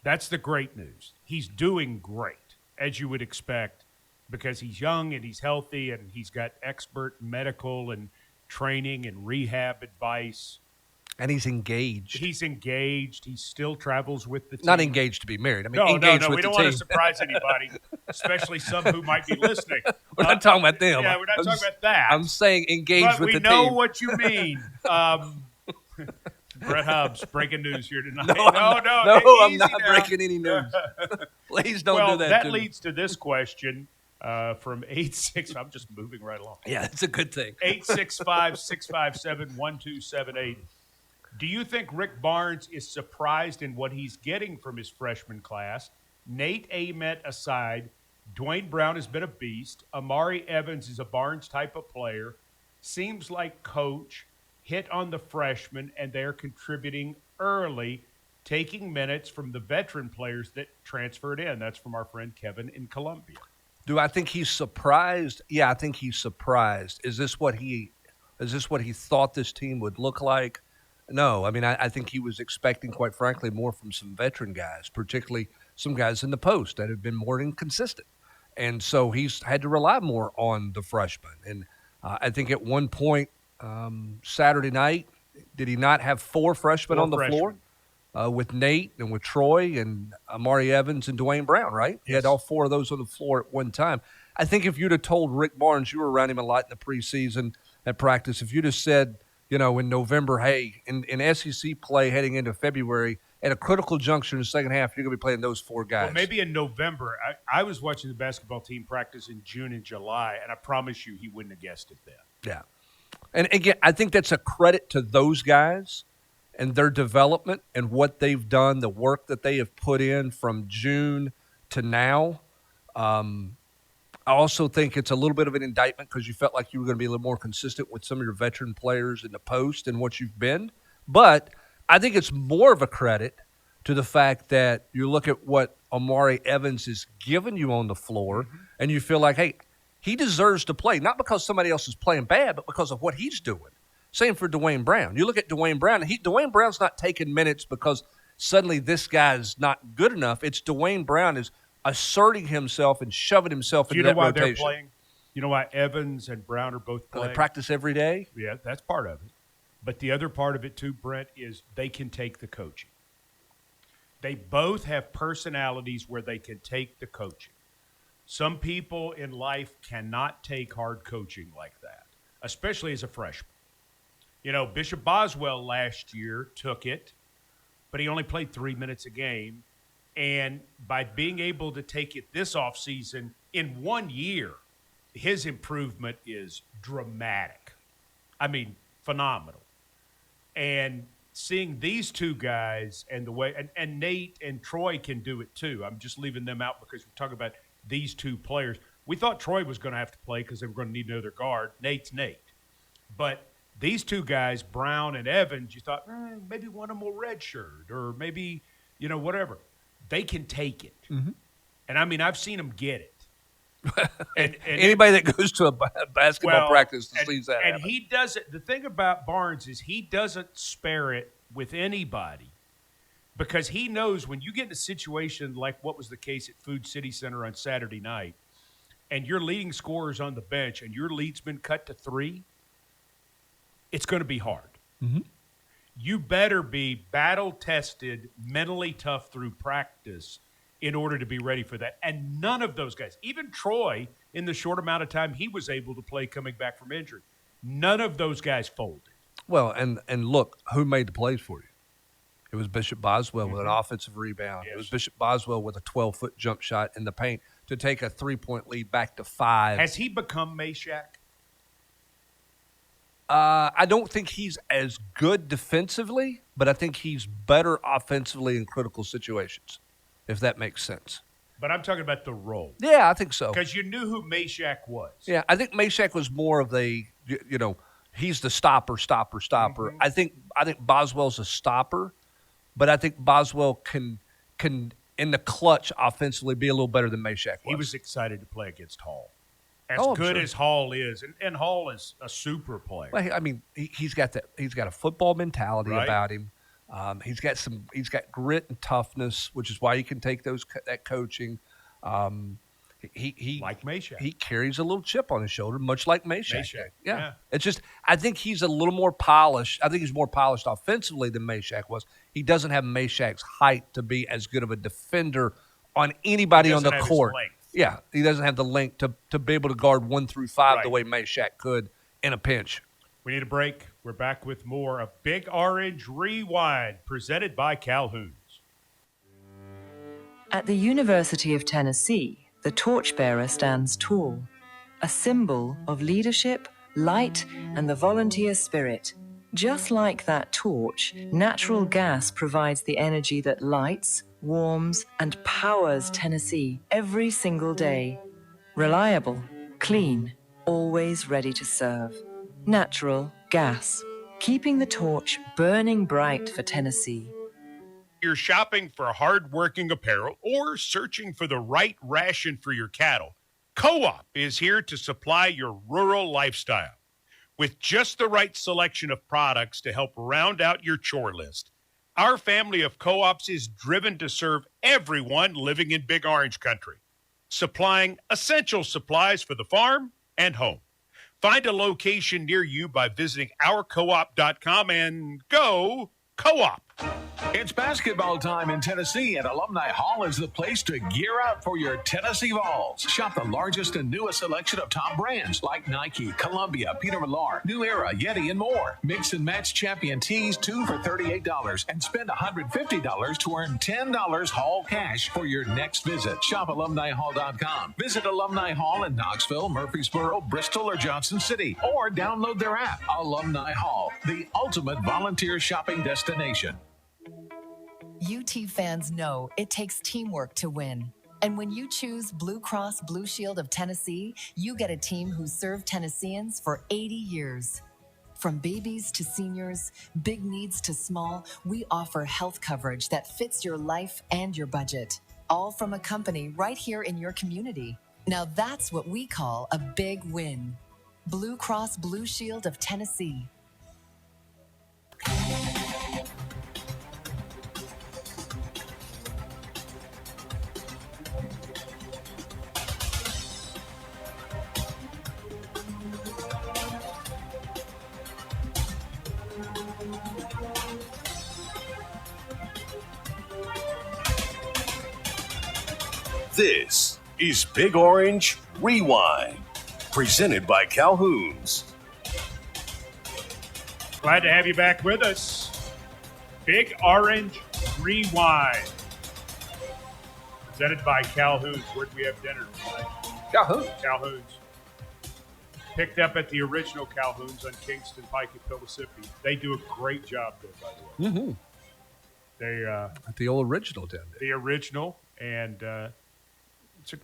That's the great news. He's doing great, as you would expect, because he's young and he's healthy and he's got expert medical and training and rehab advice. And he's engaged. He's engaged. He still travels with the team. Not engaged to be married. I mean, no, engaged with the team. No, we don't want to surprise anybody, especially some who might be listening. We're not talking about them. Yeah, we're not talking about that. I'm saying engaged with the team. But we know what you mean. Brett Hubbs, breaking news here tonight. No, I'm not breaking any news. Please don't do that. That leads to this question from 86. I'm just moving right along. Yeah, it's a good thing. 865-657-1278. Do you think Rick Barnes is surprised in what he's getting from his freshman class? Nate Ament aside, Dwayne Brown has been a beast. Amari Evans is a Barnes type of player. Seems like coach hit on the freshmen, and they're contributing early, taking minutes from the veteran players that transferred in. That's from our friend Kevin in Columbia. Do I think he's surprised? Yeah, I think he's surprised. Is this what he thought this team would look like? No. I mean, I think he was expecting, quite frankly, more from some veteran guys, particularly some guys in the post that have been more inconsistent. And so he's had to rely more on the freshmen. And I think at one point, Saturday night, did he not have 4 freshmen on the floor with Nate and with Troy and Amari Evans and Dwayne Brown, right? Yes. He had all 4 of those on the floor at one time. I think if you'd have told Rick Barnes, you were around him a lot in the preseason at practice, if you'd have said, in November, hey, in SEC play heading into February, at a critical juncture in the second half, you're going to be playing those 4 guys. Well, maybe in November. I was watching the basketball team practice in June and July, and I promise you he wouldn't have guessed it then. Yeah. And again, I think that's a credit to those guys and their development and what they've done, the work that they have put in from June to now. I also think it's a little bit of an indictment because you felt like you were going to be a little more consistent with some of your veteran players in the post and what you've been. But I think it's more of a credit to the fact that you look at what Amari Evans has given you on the floor and you feel like, hey, he deserves to play, not because somebody else is playing bad, but because of what he's doing. Same for Dwayne Brown. You look at Dwayne Brown, Dwayne Brown's not taking minutes because suddenly this guy's not good enough. It's Dwayne Brown is asserting himself and shoving himself into that rotation. Do you know why they're playing? You know why Evans and Brown are both playing? They practice every day? Yeah, that's part of it. But the other part of it too, Brent, is they can take the coaching. They both have personalities where they can take the coaching. Some people in life cannot take hard coaching like that, especially as a freshman. Bishop Boswell last year took it, but he only played 3 minutes a game. And by being able to take it this offseason, in 1 year, his improvement is dramatic. I mean, phenomenal. And seeing these two guys and the way and Nate and Troy can do it too. I'm just leaving them out because we're talking about these two players. We thought Troy was going to have to play because they were going to need another guard. Nate's Nate. But these two guys, Brown and Evans, you thought maybe one of them will redshirt or maybe, whatever. They can take it. Mm-hmm. And, I mean, I've seen them get it. And Anybody that goes to a basketball practice sees that And happen. he doesn't – the thing about Barnes is he doesn't spare it with anybody because he knows when you get in a situation like what was the case at Food City Center on Saturday night and your leading scorer's on the bench and your lead's been cut to 3, it's going to be hard. Mm-hmm. You better be battle-tested, mentally tough through practice in order to be ready for that. And none of those guys, even Troy, in the short amount of time he was able to play coming back from injury, none of those guys folded. Well, and look, who made the plays for you? It was Bishop Boswell with an offensive rebound. Yes. It was Bishop Boswell with a 12-foot jump shot in the paint to take a 3-point lead back to 5. Has he become Meshack? I don't think he's as good defensively, but I think he's better offensively in critical situations, if that makes sense. But I'm talking about the role. Yeah, I think so. Because you knew who Meshack was. Yeah, I think Meshack was more of the, he's the stopper. Mm-hmm. I think Boswell's a stopper, but I think Boswell can in the clutch offensively be a little better than Meshack was. He was excited to play against Hall. As I'm good sure. as Hall is, and Hall is a super player. Well, I mean, he's got that. He's got a football mentality Right. about him. He's got grit and toughness, which is why he can take that coaching. He like Meshack. He carries a little chip on his shoulder, much like Meshack. Meshack, Yeah. yeah. It's just I think he's a little more polished. I think he's more polished offensively than Meshack was. He doesn't have Meshack's height to be as good of a defender on anybody on the doesn't have his court. length. Yeah, he doesn't have the length to be able to guard 1 through 5 Right. the way Meshack could in a pinch. We need a break. We're back with more of Big Orange Rewind, presented by Calhoun's. At the University of Tennessee, the torchbearer stands tall, a symbol of leadership, light, and the volunteer spirit. Just like that torch, natural gas provides the energy that lights, warms, and powers Tennessee every single day. Reliable, clean, always ready to serve. Natural gas, keeping the torch burning bright for Tennessee. You're shopping for hard-working apparel or searching for the right ration for your cattle, Co-op is here to supply your rural lifestyle. With just the right selection of products to help round out your chore list, our family of co-ops is driven to serve everyone living in Big Orange Country, supplying essential supplies for the farm and home. Find a location near you by visiting ourcoop.com and go Co-op. It's basketball time in Tennessee, and Alumni Hall is the place to gear up for your Tennessee Vols. Shop the largest and newest selection of top brands like Nike, Columbia, Peter Millar, New Era, Yeti, and more. Mix and match champion tees, 2 for $38, and spend $150 to earn $10 Hall cash for your next visit. Shop alumnihall.com. Visit Alumni Hall in Knoxville, Murfreesboro, Bristol, or Johnson City, or download their app. Alumni Hall, the ultimate volunteer shopping destination. UT fans know it takes teamwork to win. And when you choose Blue Cross Blue Shield of Tennessee, you get a team who served Tennesseans for 80 years. From babies to seniors, big needs to small, we offer health coverage that fits your life and your budget. All from a company right here in your community. Now that's what we call a big win. Blue Cross Blue Shield of Tennessee. This is Big Orange Rewind, presented by Calhoun's. Glad to have you back with us. Big Orange Rewind, presented by Calhoun's. Where do we have dinner tonight? Calhoun's. Calhoun's. Picked up at the original Calhoun's on Kingston Pike at Mississippi. They do a great job there, by the way. Mm-hmm. They at the old original down there. The original, and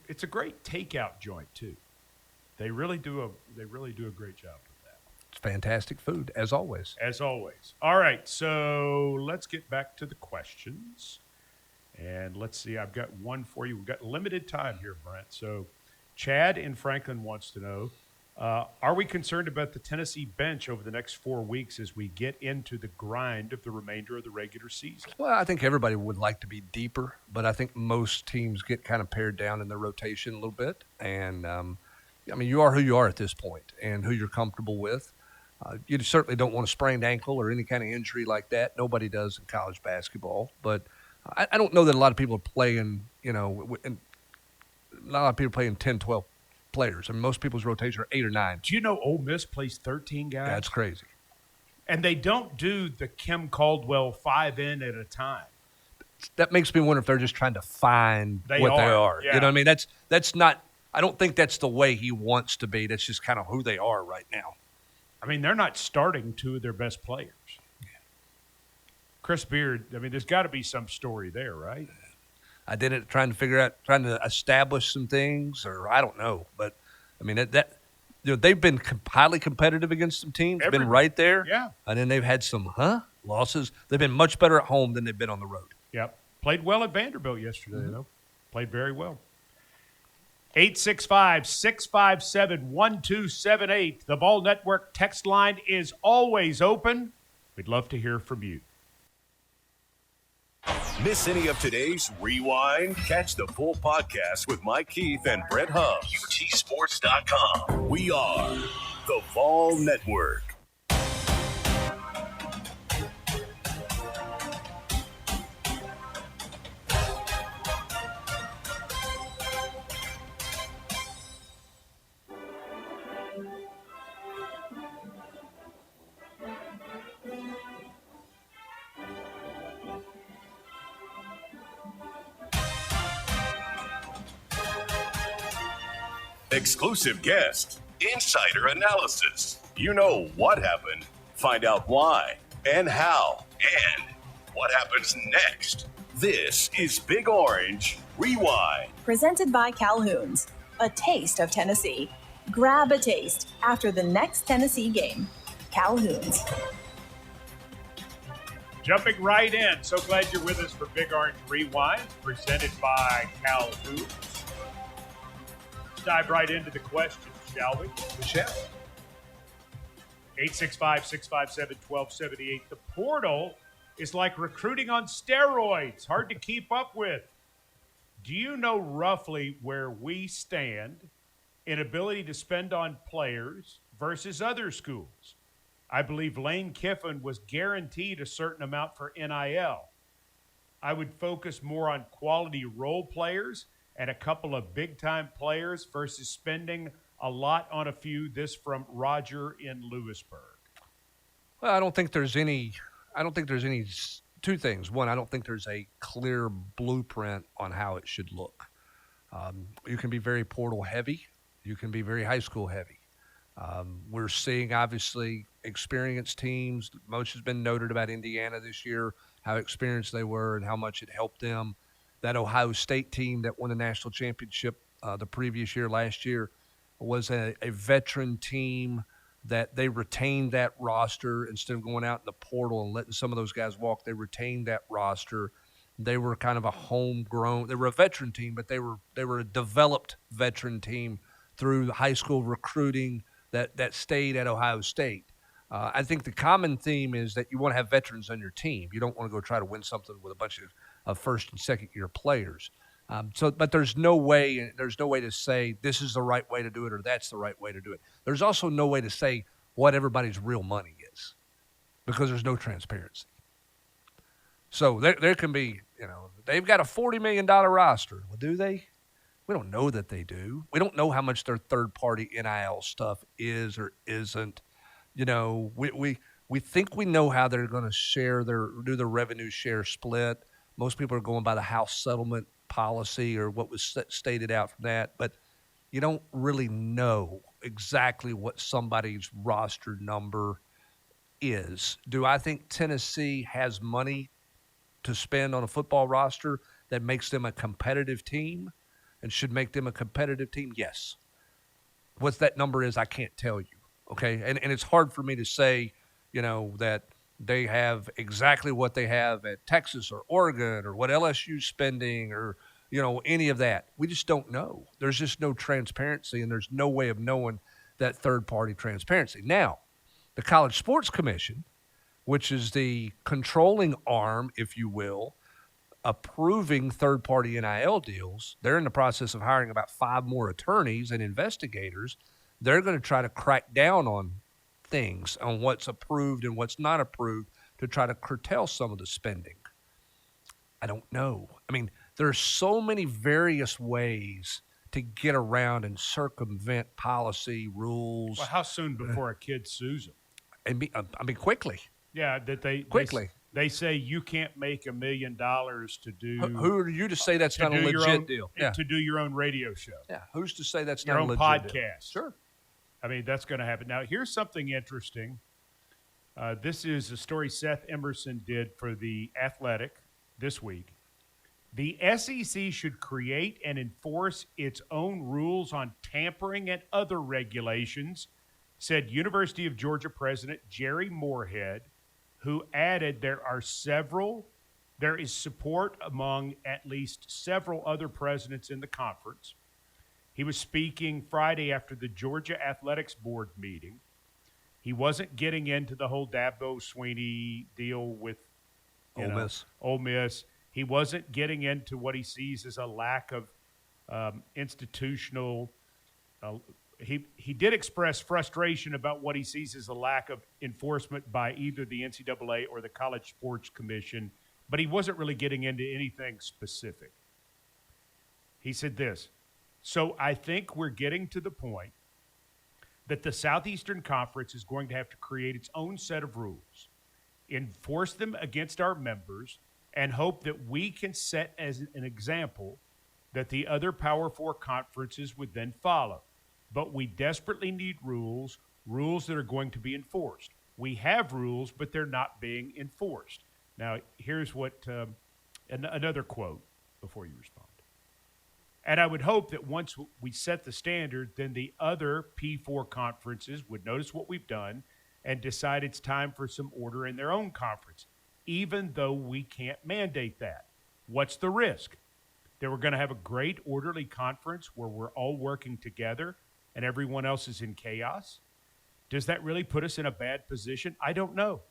it's a great takeout joint too. They really do a great job with that. It's fantastic food, as always. As always. All right, so let's get back to the questions. And let's see, I've got one for you. We've got limited time here, Brent. So Chad in Franklin wants to know, are we concerned about the Tennessee bench over the next 4 weeks as we get into the grind of the remainder of the regular season? Well, I think everybody would like to be deeper, but I think most teams get kind of pared down in their rotation a little bit. And, I mean, you are who you are at this point and who you're comfortable with. You certainly don't want a sprained ankle or any kind of injury like that. Nobody does in college basketball. But I don't know that a lot of people are playing, and a lot of people are playing 10, 12 players. I mean, most people's rotation are 8 or 9. Do you know Ole Miss plays 13 guys? That's crazy. And they don't do the Kim Caldwell 5 in at a time. That makes me wonder if they're just trying to find they are. Yeah. You know what I mean? That's not – I don't think that's the way he wants to be. That's just kind of who they are right now. I mean, they're not starting 2 of their best players. Yeah. Chris Beard, I mean, there's got to be some story there, right? I did it trying to establish some things, or I don't know. But, I mean, they've been highly competitive against some teams, been right there. Yeah. And then they've had some losses. They've been much better at home than they've been on the road. Yep. Played well at Vanderbilt yesterday, though. Played very well. 865-657-1278. The Ball Network text line is always open. We'd love to hear from you. Miss any of today's Rewind? Catch the full podcast with Mike Keith and Brett Hubbs. UTSports.com. We are the Vol Network. Exclusive guest, insider analysis. You know what happened, find out why and how, and what happens next. This is Big Orange Rewind. Presented by Calhoun's, a taste of Tennessee. Grab a taste after the next Tennessee game. Calhoun's. Jumping right in. So glad you're with us for Big Orange Rewind, presented by Calhoun's. Dive right into the questions, shall we? We shall. 865-657-1278. The portal is like recruiting on steroids. Hard to keep up with. Do you know roughly where we stand in ability to spend on players versus other schools? I believe Lane Kiffin was guaranteed a certain amount for NIL. I would focus more on quality role players and a couple of big-time players versus spending a lot on a few. This from Roger in Lewisburg. Well, I don't think there's any two things. One, I don't think there's a clear blueprint on how it should look. You can be very portal heavy. You can be very high school heavy. We're seeing, obviously, experienced teams. Much has been noted about Indiana this year, how experienced they were and how much it helped them. That Ohio State team that won the national championship the previous year, last year, was a veteran team that they retained that roster instead of going out in the portal and letting some of those guys walk. They retained that roster. They were kind of a homegrown. They were a veteran team, but they were a developed veteran team through high school recruiting that stayed at Ohio State. I think the common theme is that you want to have veterans on your team. You don't want to go try to win something with a bunch of first and second year players. But there's no way to say this is the right way to do it or that's the right way to do it. There's also no way to say what everybody's real money is because there's no transparency. So there can be, they've got a $40 million roster. Well, do they? We don't know that they do. We don't know how much their third-party NIL stuff is or isn't. We think we know how they're going to do the revenue share split. Most people are going by the House settlement policy or what was stated out from that, but you don't really know. exactly what somebody's roster number is. Do I think Tennessee has money to spend on a football roster that makes them a competitive team and should make them a competitive team? Yes. What that number is, I can't tell you. Okay. And it's hard for me to say, that they have exactly what they have at Texas or Oregon or what LSU's spending or, any of that. We just don't know. There's just no transparency, and there's no way of knowing that third-party transparency. Now, the College Sports Commission, which is the controlling arm, if you will, approving third-party NIL deals, they're in the process of hiring about 5 more attorneys and investigators. They're going to try to crack down on things, on what's approved and what's not approved, to try to curtail some of the spending. I don't know. I mean, there are so many various ways to get around and circumvent policy, rules. Well, how soon before a kid sues them? Quickly. Yeah, that quickly. They say you can't make $1 million to do. Who are you to say that's not a legit deal? Yeah. To do your own radio show. Yeah. Who's to say that's your not own a legit podcast? Deal? Sure. I mean, that's going to happen. Now, here's something interesting. This is a story Seth Emerson did for The Athletic this week. The SEC should create and enforce its own rules on tampering and other regulations, said University of Georgia President Jerry Moorhead, who added there is support among at least several other presidents in the conference. He was speaking Friday after the Georgia Athletics Board meeting. He wasn't getting into the whole Dabo Swinney deal with Ole Miss. He wasn't getting into what he sees as a lack of institutional. He did express frustration about what he sees as a lack of enforcement by either the NCAA or the College Sports Commission, but he wasn't really getting into anything specific. He said this: "So I think we're getting to the point that the Southeastern Conference is going to have to create its own set of rules, enforce them against our members, and hope that we can set as an example that the other Power Four conferences would then follow. But we desperately need rules that are going to be enforced. We have rules, but they're not being enforced." Now, here's what another quote before you respond. "And I would hope that once we set the standard, then the other P4 conferences would notice what we've done and decide it's time for some order in their own conference, even though we can't mandate that. What's the risk? That we're going to have a great orderly conference where we're all working together and everyone else is in chaos? Does that really put us in a bad position? I don't know.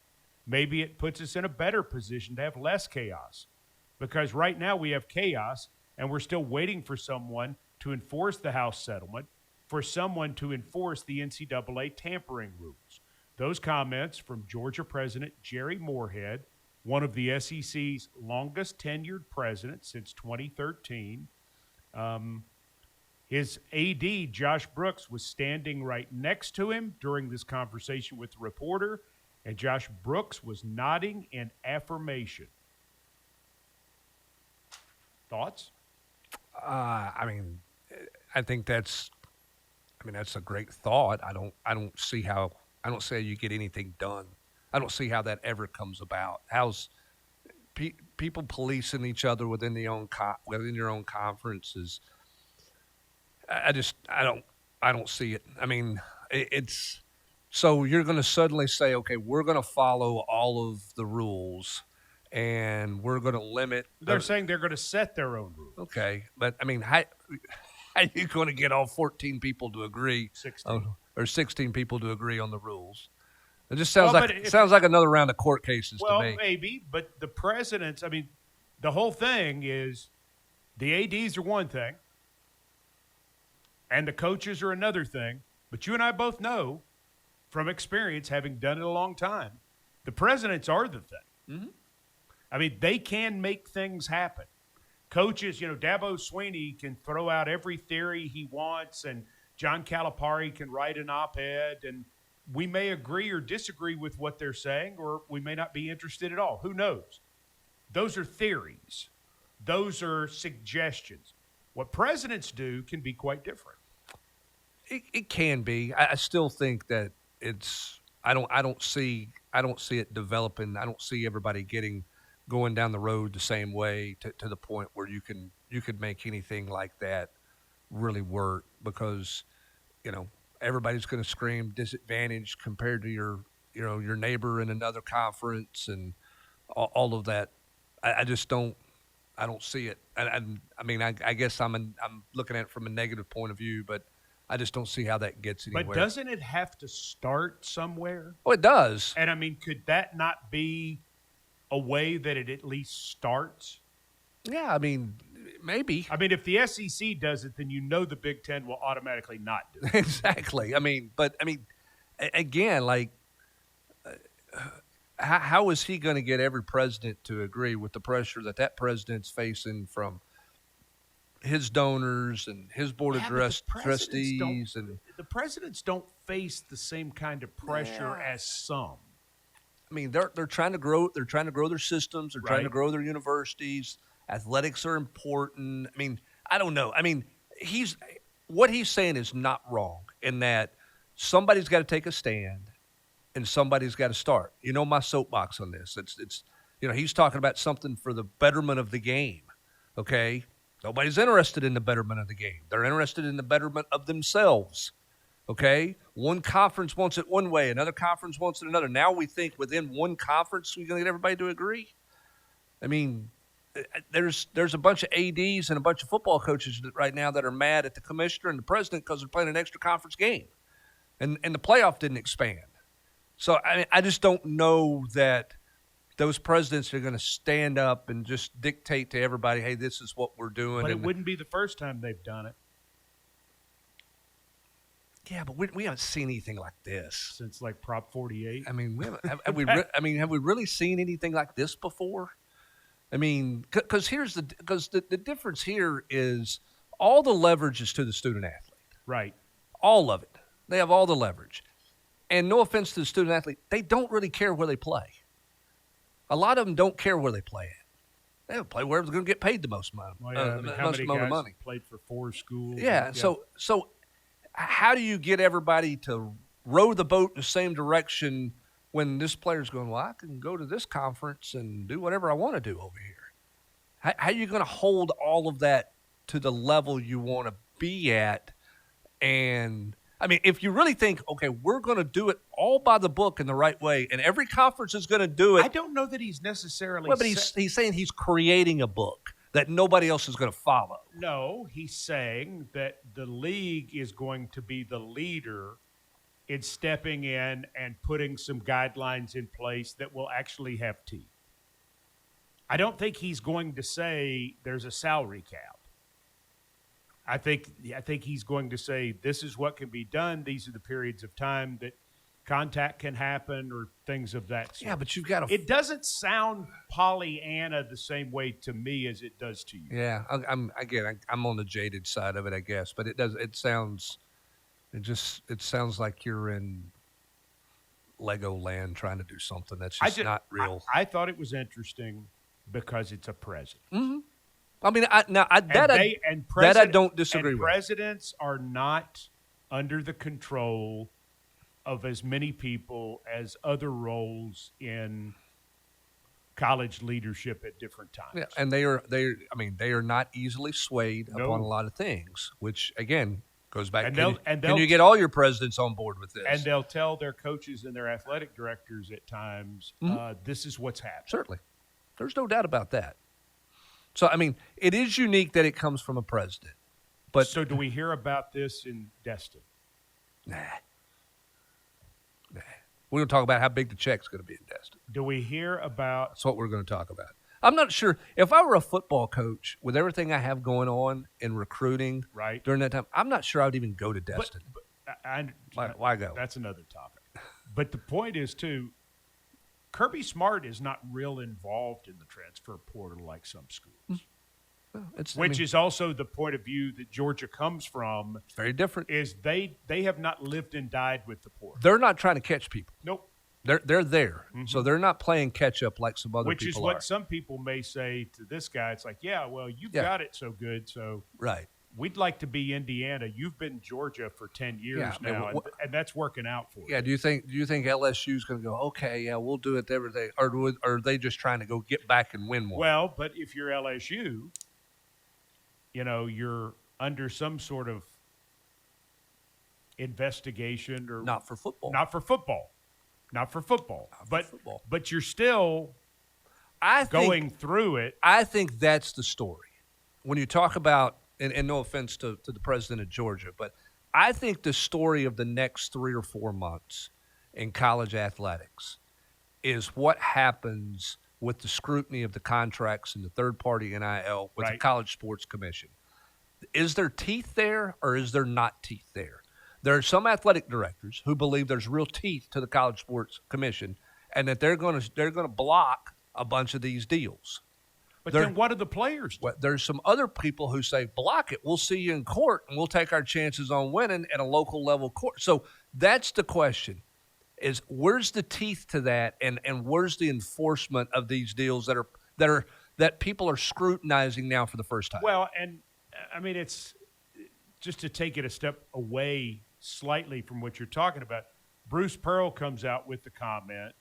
Maybe it puts us in a better position to have less chaos, because right now we have chaos and we're still waiting for someone to enforce the House settlement, for someone to enforce the NCAA tampering rules." Those comments from Georgia President Jerry Moorhead, one of the SEC's longest tenured presidents since 2013. His AD, Josh Brooks, was standing right next to him during this conversation with the reporter, and Josh Brooks was nodding in affirmation. Thoughts? I think that's a great thought. I don't see how you get anything done. I don't see how that ever comes about. How's people policing each other within your own conferences? I don't see it. I mean, it's so you're going to suddenly say, okay, we're going to follow all of the rules and we're going to limit. They're saying they're going to set their own rules. Okay, but I mean, how are you going to get all 14 people to agree? 16. Or 16 people to agree on the rules? It just sounds like another round of court cases to me. Well, maybe, but the presidents, the whole thing is the ADs are one thing and the coaches are another thing. But you and I both know from experience, having done it a long time, the presidents are the thing. Mm-hmm. They can make things happen. Coaches, Dabo Swinney can throw out every theory he wants, and John Calipari can write an op-ed, and we may agree or disagree with what they're saying, or we may not be interested at all. Who knows? Those are theories. Those are suggestions. What presidents do can be quite different. It can be. I still think that it's. I don't see it developing. I don't see everybody going down the road the same way to the point where you could make anything like that really work, because everybody's going to scream disadvantage compared to your neighbor in another conference and all of that. I just don't. I don't see it. I guess I'm looking at it from a negative point of view, but I just don't see how that gets anywhere. But doesn't it have to start somewhere? Oh, it does. And could that not be a way that it at least starts? Yeah, maybe. If the SEC does it, then the Big Ten will automatically not do it. Exactly. Again, how is he going to get every president to agree with the pressure that president's facing from his donors and his board of trustees? And the presidents don't face the same kind of pressure as some. They're trying to grow. They're trying to grow their systems. They're trying to grow their universities. Athletics are important. I don't know. What he's saying is not wrong in that somebody's got to take a stand and somebody's got to start. My soapbox on this. It's he's talking about something for the betterment of the game. Okay. Nobody's interested in the betterment of the game. They're interested in the betterment of themselves. Okay? One conference wants it one way, another conference wants it another. Now we think within one conference we're going to get everybody to agree? There's a bunch of ADs and a bunch of football coaches right now that are mad at the commissioner and the president because they're playing an extra conference game. And the playoff didn't expand. So, I just don't know that those presidents are going to stand up and just dictate to everybody, hey, this is what we're doing. But it wouldn't be the first time they've done it. Yeah, but we haven't seen anything like this since Prop 48. Have we really seen anything like this before? Because the difference here is all the leverage is to the student athlete. Right. All of it. They have all the leverage. And no offense to the student athlete, they don't really care where they play. A lot of them don't care where they play at. They play where they're going to get paid the most money. Well, how many guys played for 4 schools? Yeah. So how do you get everybody to row the boat in the same direction when this player's going, well, I can go to this conference and do whatever I want to do over here? How are you going to hold all of that to the level you want to be at? And if you really think, okay, we're going to do it all by the book in the right way, and every conference is going to do it. I don't know that he's necessarily. Well, but he's saying he's creating a book that nobody else is going to follow. No, he's saying that the league is going to be the leader in stepping in and putting some guidelines in place that will actually have teeth. I don't think he's going to say there's a salary cap. I think he's going to say this is what can be done. These are the periods of time that contact can happen or things of that sort. Yeah, but you've got to. It doesn't sound Pollyanna the same way to me as it does to you. Yeah, I'm on the jaded side of it, I guess, but it does. It sounds like you're in Lego land trying to do something that's just not real. I thought it was interesting because it's a president. Mm-hmm. I don't disagree with. Presidents are not under the control of as many people as other roles in college leadership at different times. Yeah, and they are not easily swayed upon a lot of things, which again goes back. Can you get all your presidents on board with this? And they'll tell their coaches and their athletic directors at times, this is what's happening. Certainly, there's no doubt about that. So, it is unique that it comes from a president. But so do we hear about this in Destin? Nah. We're going to talk about how big the check's going to be in Destin. Do we hear about... That's what we're going to talk about. I'm not sure. If I were a football coach with everything I have going on in recruiting during that time, I'm not sure I would even go to Destin. Why go? That's another topic. But the point is, too, Kirby Smart is not real involved in the transfer portal like some schools. Which is also the point of view that Georgia comes from. It's very different. Is they have not lived and died with the portal. They're not trying to catch people. Nope. They're there. Mm-hmm. So they're not playing catch up like some other people are. Which is what are. some people may say to this guy. It's like, yeah, well, you've got it so good. So right. we'd like to be Indiana. You've been Georgia for 10 years now, and that's working out for you. Yeah. Do you think LSU is going to go, okay, yeah, we'll do it every day, or are they just trying to go get back and win one? Well, but if you're LSU, you're under some sort of investigation or not for football. But you're still going through it. I think that's the story. When you talk about, and no offense to the president of Georgia, but I think the story of the next 3 or 4 months in college athletics is what happens with the scrutiny of the contracts and the third-party NIL with the College Sports Commission. Is there teeth there or is there not teeth there? There are some athletic directors who believe there's real teeth to the College Sports Commission and that they're going to block a bunch of these deals. But then what do the players do? Well, there's some other people who say, block it. We'll see you in court, and we'll take our chances on winning at a local level court. So that's the question, is where's the teeth to that, and where's the enforcement of these deals that people are scrutinizing now for the first time? Well, and I mean, it's just to take it a step away slightly from what you're talking about. Bruce Pearl comes out with the comment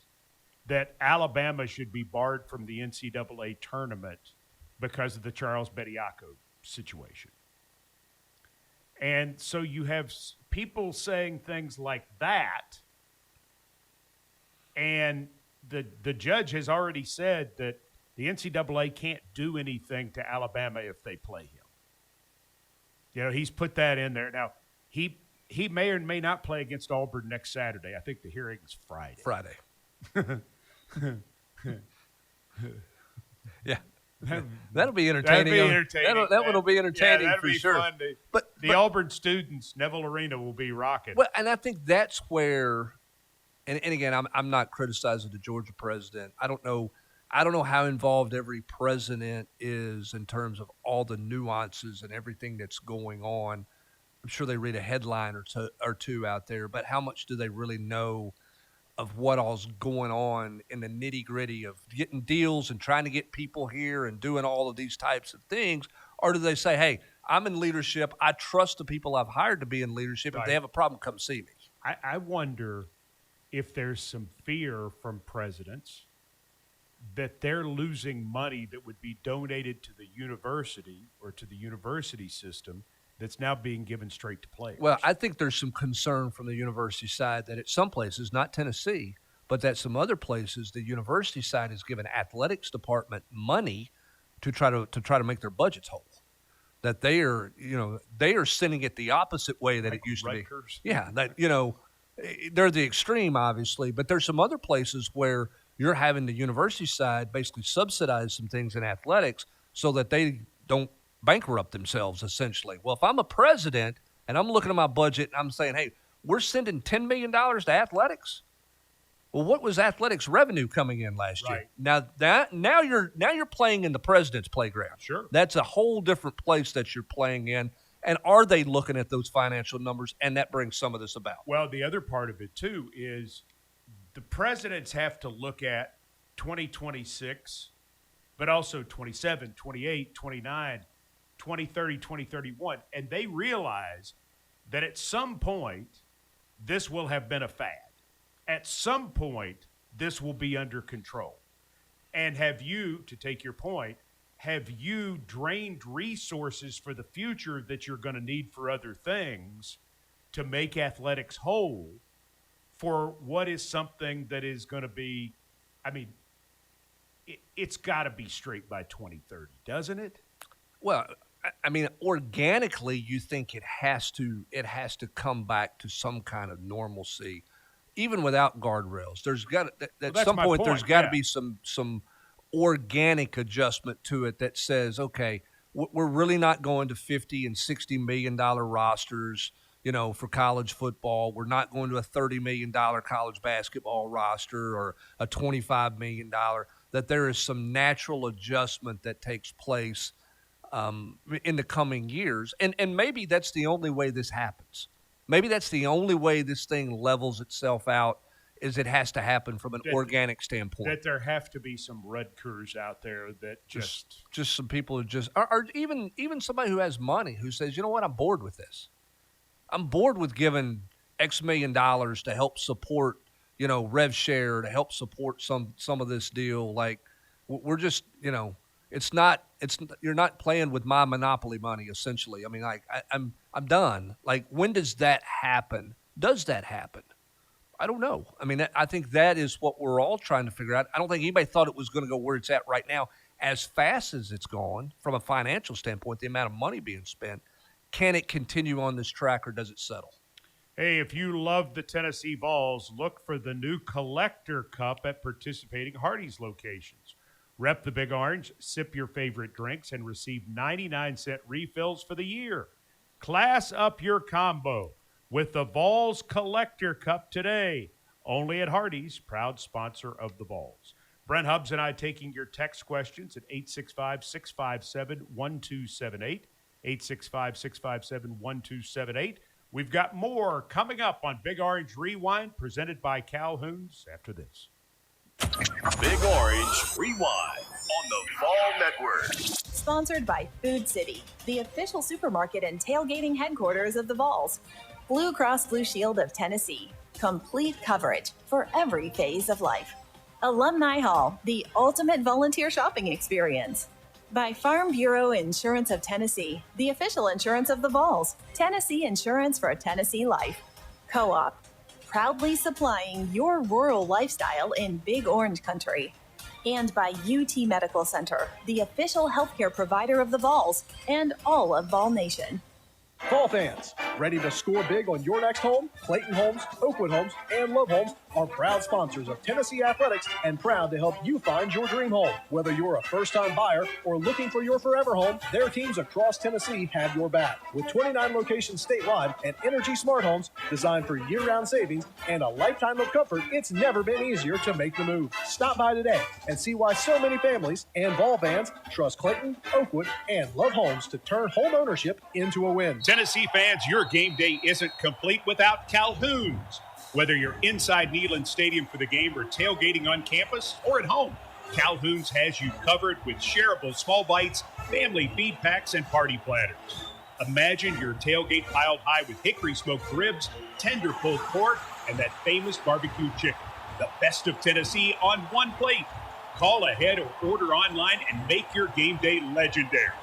that Alabama should be barred from the NCAA tournament because of the Charles Bediako situation. And so you have people saying things like that, and the judge has already said that the NCAA can't do anything to Alabama if they play him. He's put that in there. Now, he may or may not play against Auburn next Saturday. I think the hearing is Friday. Yeah, that'll be entertaining. That one will be entertaining that'll for be sure. Fun but the Auburn students, Neville Arena will be rocking. Well, and I think that's where, and again, I'm not criticizing the Georgia president. I don't know how involved every president is in terms of all the nuances and everything that's going on. I'm sure they read a headline or two out there, but how much do they really know of what all's going on in the nitty-gritty of getting deals and trying to get people here and doing all of these types of things? Or do they say, hey, I'm in leadership. I trust the people I've hired to be in leadership. If they have a problem, come see me. I wonder if there's some fear from presidents that they're losing money that would be donated to the university or to the university system that's now being given straight to players. Well, I think there's some concern from the university side that at some places, not Tennessee, but that some other places, the university side has given athletics department money to try to make their budgets whole. That they are sending it the opposite way that it used to be. Yeah, that they're the extreme, obviously, but there's some other places where you're having the university side basically subsidize some things in athletics so that they don't bankrupt themselves, essentially. Well, if I'm a president and I'm looking at my budget and I'm saying, hey, we're sending $10 million to athletics. Well, what was athletics revenue coming in last year? Now you're playing in the president's playground. Sure. That's a whole different place that you're playing in. And are they looking at those financial numbers? And that brings some of this about. Well, the other part of it, too, is the presidents have to look at 2026, but also 27, 28, 29, 2030, 2031, and they realize that at some point this will have been a fad. At some point this will be under control. And to take your point, have you drained resources for the future that you're going to need for other things to make athletics whole for what is something that is going to be, it's got to be straight by 2030, doesn't it? Well, I mean, organically, you think it has to come back to some kind of normalcy, even without guardrails. There's got at some point there's got to be some organic adjustment to it that says, okay, we're really not going to $50 and $60 million rosters, for college football. We're not going to a $30 million college basketball roster or a $25 million. That there is some natural adjustment that takes place in the coming years. And maybe that's the only way this happens. Maybe that's the only way this thing levels itself out is it has to happen from an organic standpoint. That there have to be some Rutgers out there that just some people who or even somebody who has money who says, you know what, I'm bored with this. I'm bored with giving X million dollars to help support, rev share, to help support some of this deal. Like, we're just, you're not playing with my monopoly money, essentially. I mean, like, I'm done. Like, when does that happen? Does that happen? I don't know. I mean, I think that is what we're all trying to figure out. I don't think anybody thought it was going to go where it's at right now as fast as it's gone from a financial standpoint, the amount of money being spent. Can it continue on this track or does it settle? Hey, if you love the Tennessee Vols, look for the new Collector Cup at participating Hardee's locations. Rep the Big Orange, sip your favorite drinks, and receive 99-cent refills for the year. Class up your combo with the Vols Collector Cup today, only at Hardee's, proud sponsor of the Vols. Brent Hubbs and I taking your text questions at 865-657-1278, 865-657-1278. We've got more coming up on Big Orange Rewind, presented by Calhoun's after this. Big Orange Rewind on the Vol Network. Sponsored by Food City, the official supermarket and tailgating headquarters of the Vols. Blue Cross Blue Shield of Tennessee. Complete coverage for every phase of life. Alumni Hall, the ultimate volunteer shopping experience. By Farm Bureau Insurance of Tennessee, the official insurance of the Vols. Tennessee Insurance for Tennessee Life. Co-op, proudly supplying your rural lifestyle in Big Orange Country. And by UT Medical Center, the official healthcare provider of the Vols and all of Vol Nation. Vol fans, ready to score big on your next home? Clayton Homes, Oakwood Homes, and Love Homes are proud sponsors of Tennessee Athletics and proud to help you find your dream home. Whether you're a first-time buyer or looking for your forever home, their teams across Tennessee have your back. With 29 locations statewide and Energy Smart Homes designed for year-round savings and a lifetime of comfort, it's never been easier to make the move. Stop by today and see why so many families and Vol fans trust Clayton, Oakwood, and Love Homes to turn home ownership into a win. Tennessee fans, your game day isn't complete without Calhoun's. Whether you're inside Neyland Stadium for the game or tailgating on campus or at home, Calhoun's has you covered with shareable small bites, family feed packs, and party platters. Imagine your tailgate piled high with hickory smoked ribs, tender pulled pork, and that famous barbecue chicken. The best of Tennessee on one plate. Call ahead or order online and make your game day legendary.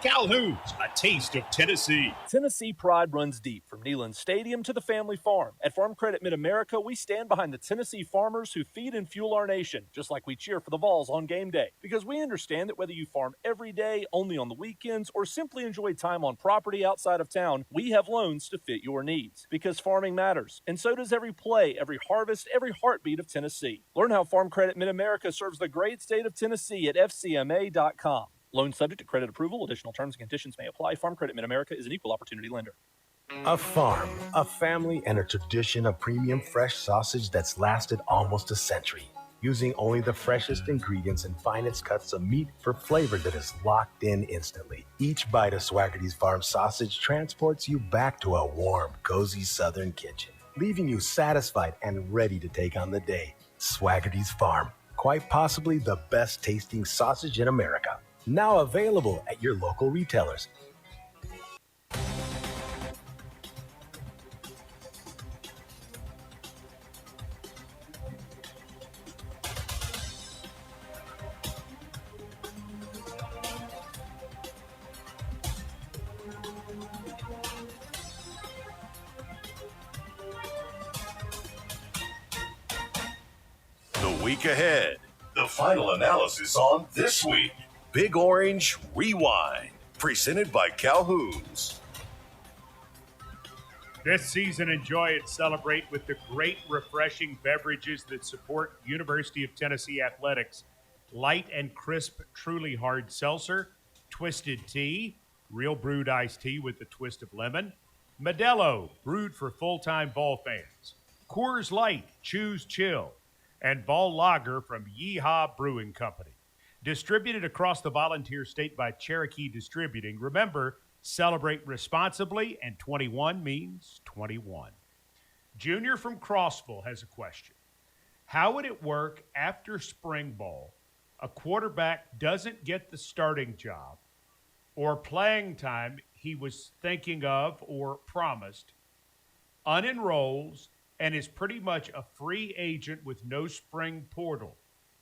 Calhoun's, a taste of Tennessee. Tennessee pride runs deep from Neyland Stadium to the family farm. At Farm Credit Mid-America, we stand behind the Tennessee farmers who feed and fuel our nation, just like we cheer for the Vols on game day. Because we understand that whether you farm every day, only on the weekends, or simply enjoy time on property outside of town, we have loans to fit your needs. Because farming matters, and so does every play, every harvest, every heartbeat of Tennessee. Learn how Farm Credit Mid-America serves the great state of Tennessee at FCMA.com. Loan subject to credit approval. Additional terms and conditions may apply. Farm Credit Mid-America is an equal opportunity lender. A farm, a family, and a tradition of premium fresh sausage that's lasted almost a century. Using only the freshest ingredients and finest cuts of meat for flavor that is locked in instantly. Each bite of Swaggerty's Farm sausage transports you back to a warm, cozy southern kitchen, leaving you satisfied and ready to take on the day. Swaggerty's Farm, quite possibly the best tasting sausage in America. Now available at your local retailers. The week ahead. The final analysis on This Week. Big Orange Rewind, presented by Calhoun's. This season, enjoy and celebrate with the great, refreshing beverages that support University of Tennessee athletics. Light and crisp, truly hard seltzer, Twisted Tea, real brewed iced tea with a twist of lemon, Modelo, brewed for full-time Vol fans, Coors Light, choose chill, and Vol Lager from Yeehaw Brewing Company. Distributed across the volunteer state by Cherokee Distributing. Remember, celebrate responsibly, and 21 means 21. Junior from Crossville has a question. How would it work after spring ball? A quarterback doesn't get the starting job or playing time he was thinking of or promised, unenrolls, and is pretty much a free agent with no spring portal.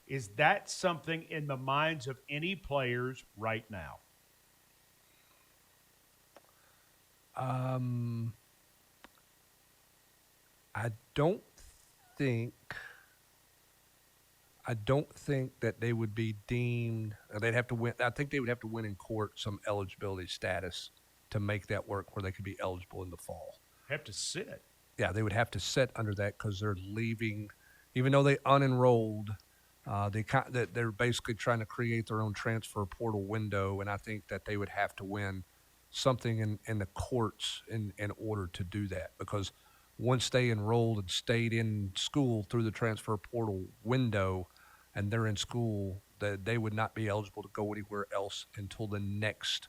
Is that something in the minds of any players right now? I don't think that they would be deemed. They'd have to win. I think they would have to win in court some eligibility status to make that work, where they could be eligible in the fall. Have to sit. Yeah, they would have to sit under that because they're leaving, even though they unenrolled. They're basically trying to create their own transfer portal window, and I think that they would have to win something in the courts in order to do that, because once they enrolled and stayed in school through the transfer portal window and they're in school, they would not be eligible to go anywhere else until the next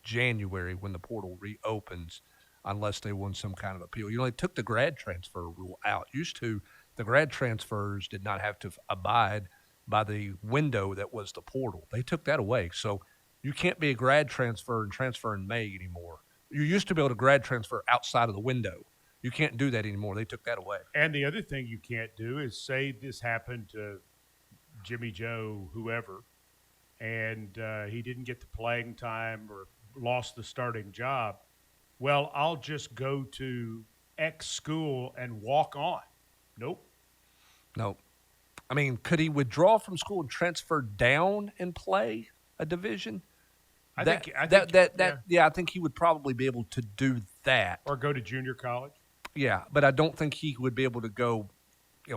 January when the portal reopens, unless they won some kind of appeal. They took the grad transfer rule out. Used to, the grad transfers did not have to abide by the window that was the portal. They took that away. So you can't be a grad transfer and transfer in May anymore. You used to be able to grad transfer outside of the window. You can't do that anymore. They took that away. And the other thing you can't do is say this happened to Jimmy Joe, whoever, and he didn't get the playing time or lost the starting job. Well, I'll just go to X school and walk on. Nope. I mean, could he withdraw from school and transfer down and play a division? I think he would probably be able to do that. Or go to junior college. Yeah, but I don't think he would be able to go,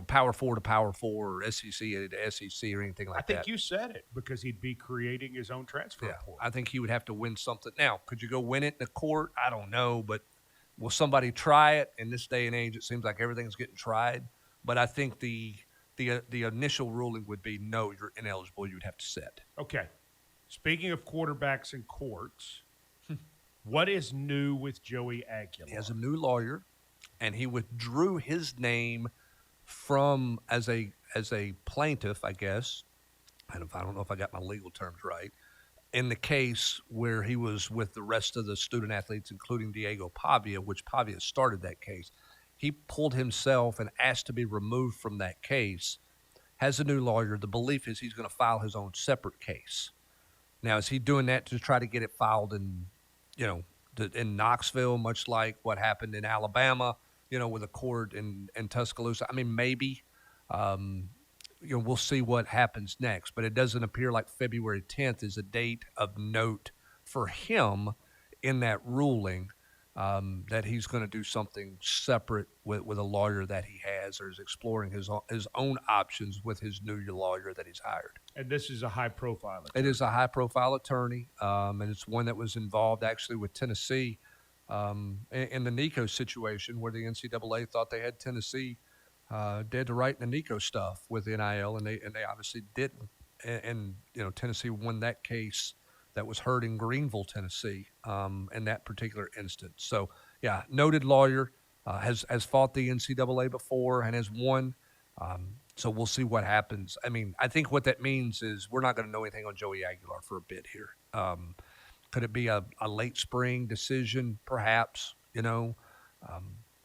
Power 4 to Power 4 or SEC to SEC or anything like that. I think you said it, because he'd be creating his own transfer portal. I think he would have to win something. Now, could you go win it in the court? I don't know, but will somebody try it? In this day and age, it seems like everything's getting tried. But I think the initial ruling would be, no, you're ineligible. You'd have to sit. Okay. Speaking of quarterbacks in courts, what is new with Joey Aguilar? He has a new lawyer, and he withdrew his name from as a plaintiff, I guess. I don't know if I got my legal terms right, in the case where he was with the rest of the student athletes, including Diego Pavia, which Pavia started that case. He pulled himself and asked to be removed from that case. Has a new lawyer. The belief is he's going to file his own separate case. Now, is he doing that to try to get it filed in Knoxville, much like what happened in Alabama, with a court in Tuscaloosa? I mean, maybe. We'll see what happens next. But it doesn't appear like February 10th is a date of note for him in that ruling, that he's going to do something separate with a lawyer that he has, or is exploring his own options with his new lawyer that he's hired. And this is a high-profile attorney. It is a high-profile attorney, and it's one that was involved actually with Tennessee in the Nico situation, where the NCAA thought they had Tennessee dead to right in the Nico stuff with NIL, and they obviously didn't. And Tennessee won that case that was heard in Greenville, Tennessee, in that particular instance. So, yeah, noted lawyer, has fought the NCAA before and has won. So we'll see what happens. I mean, I think what that means is we're not going to know anything on Joey Aguilar for a bit here. Could it be a late spring decision, perhaps,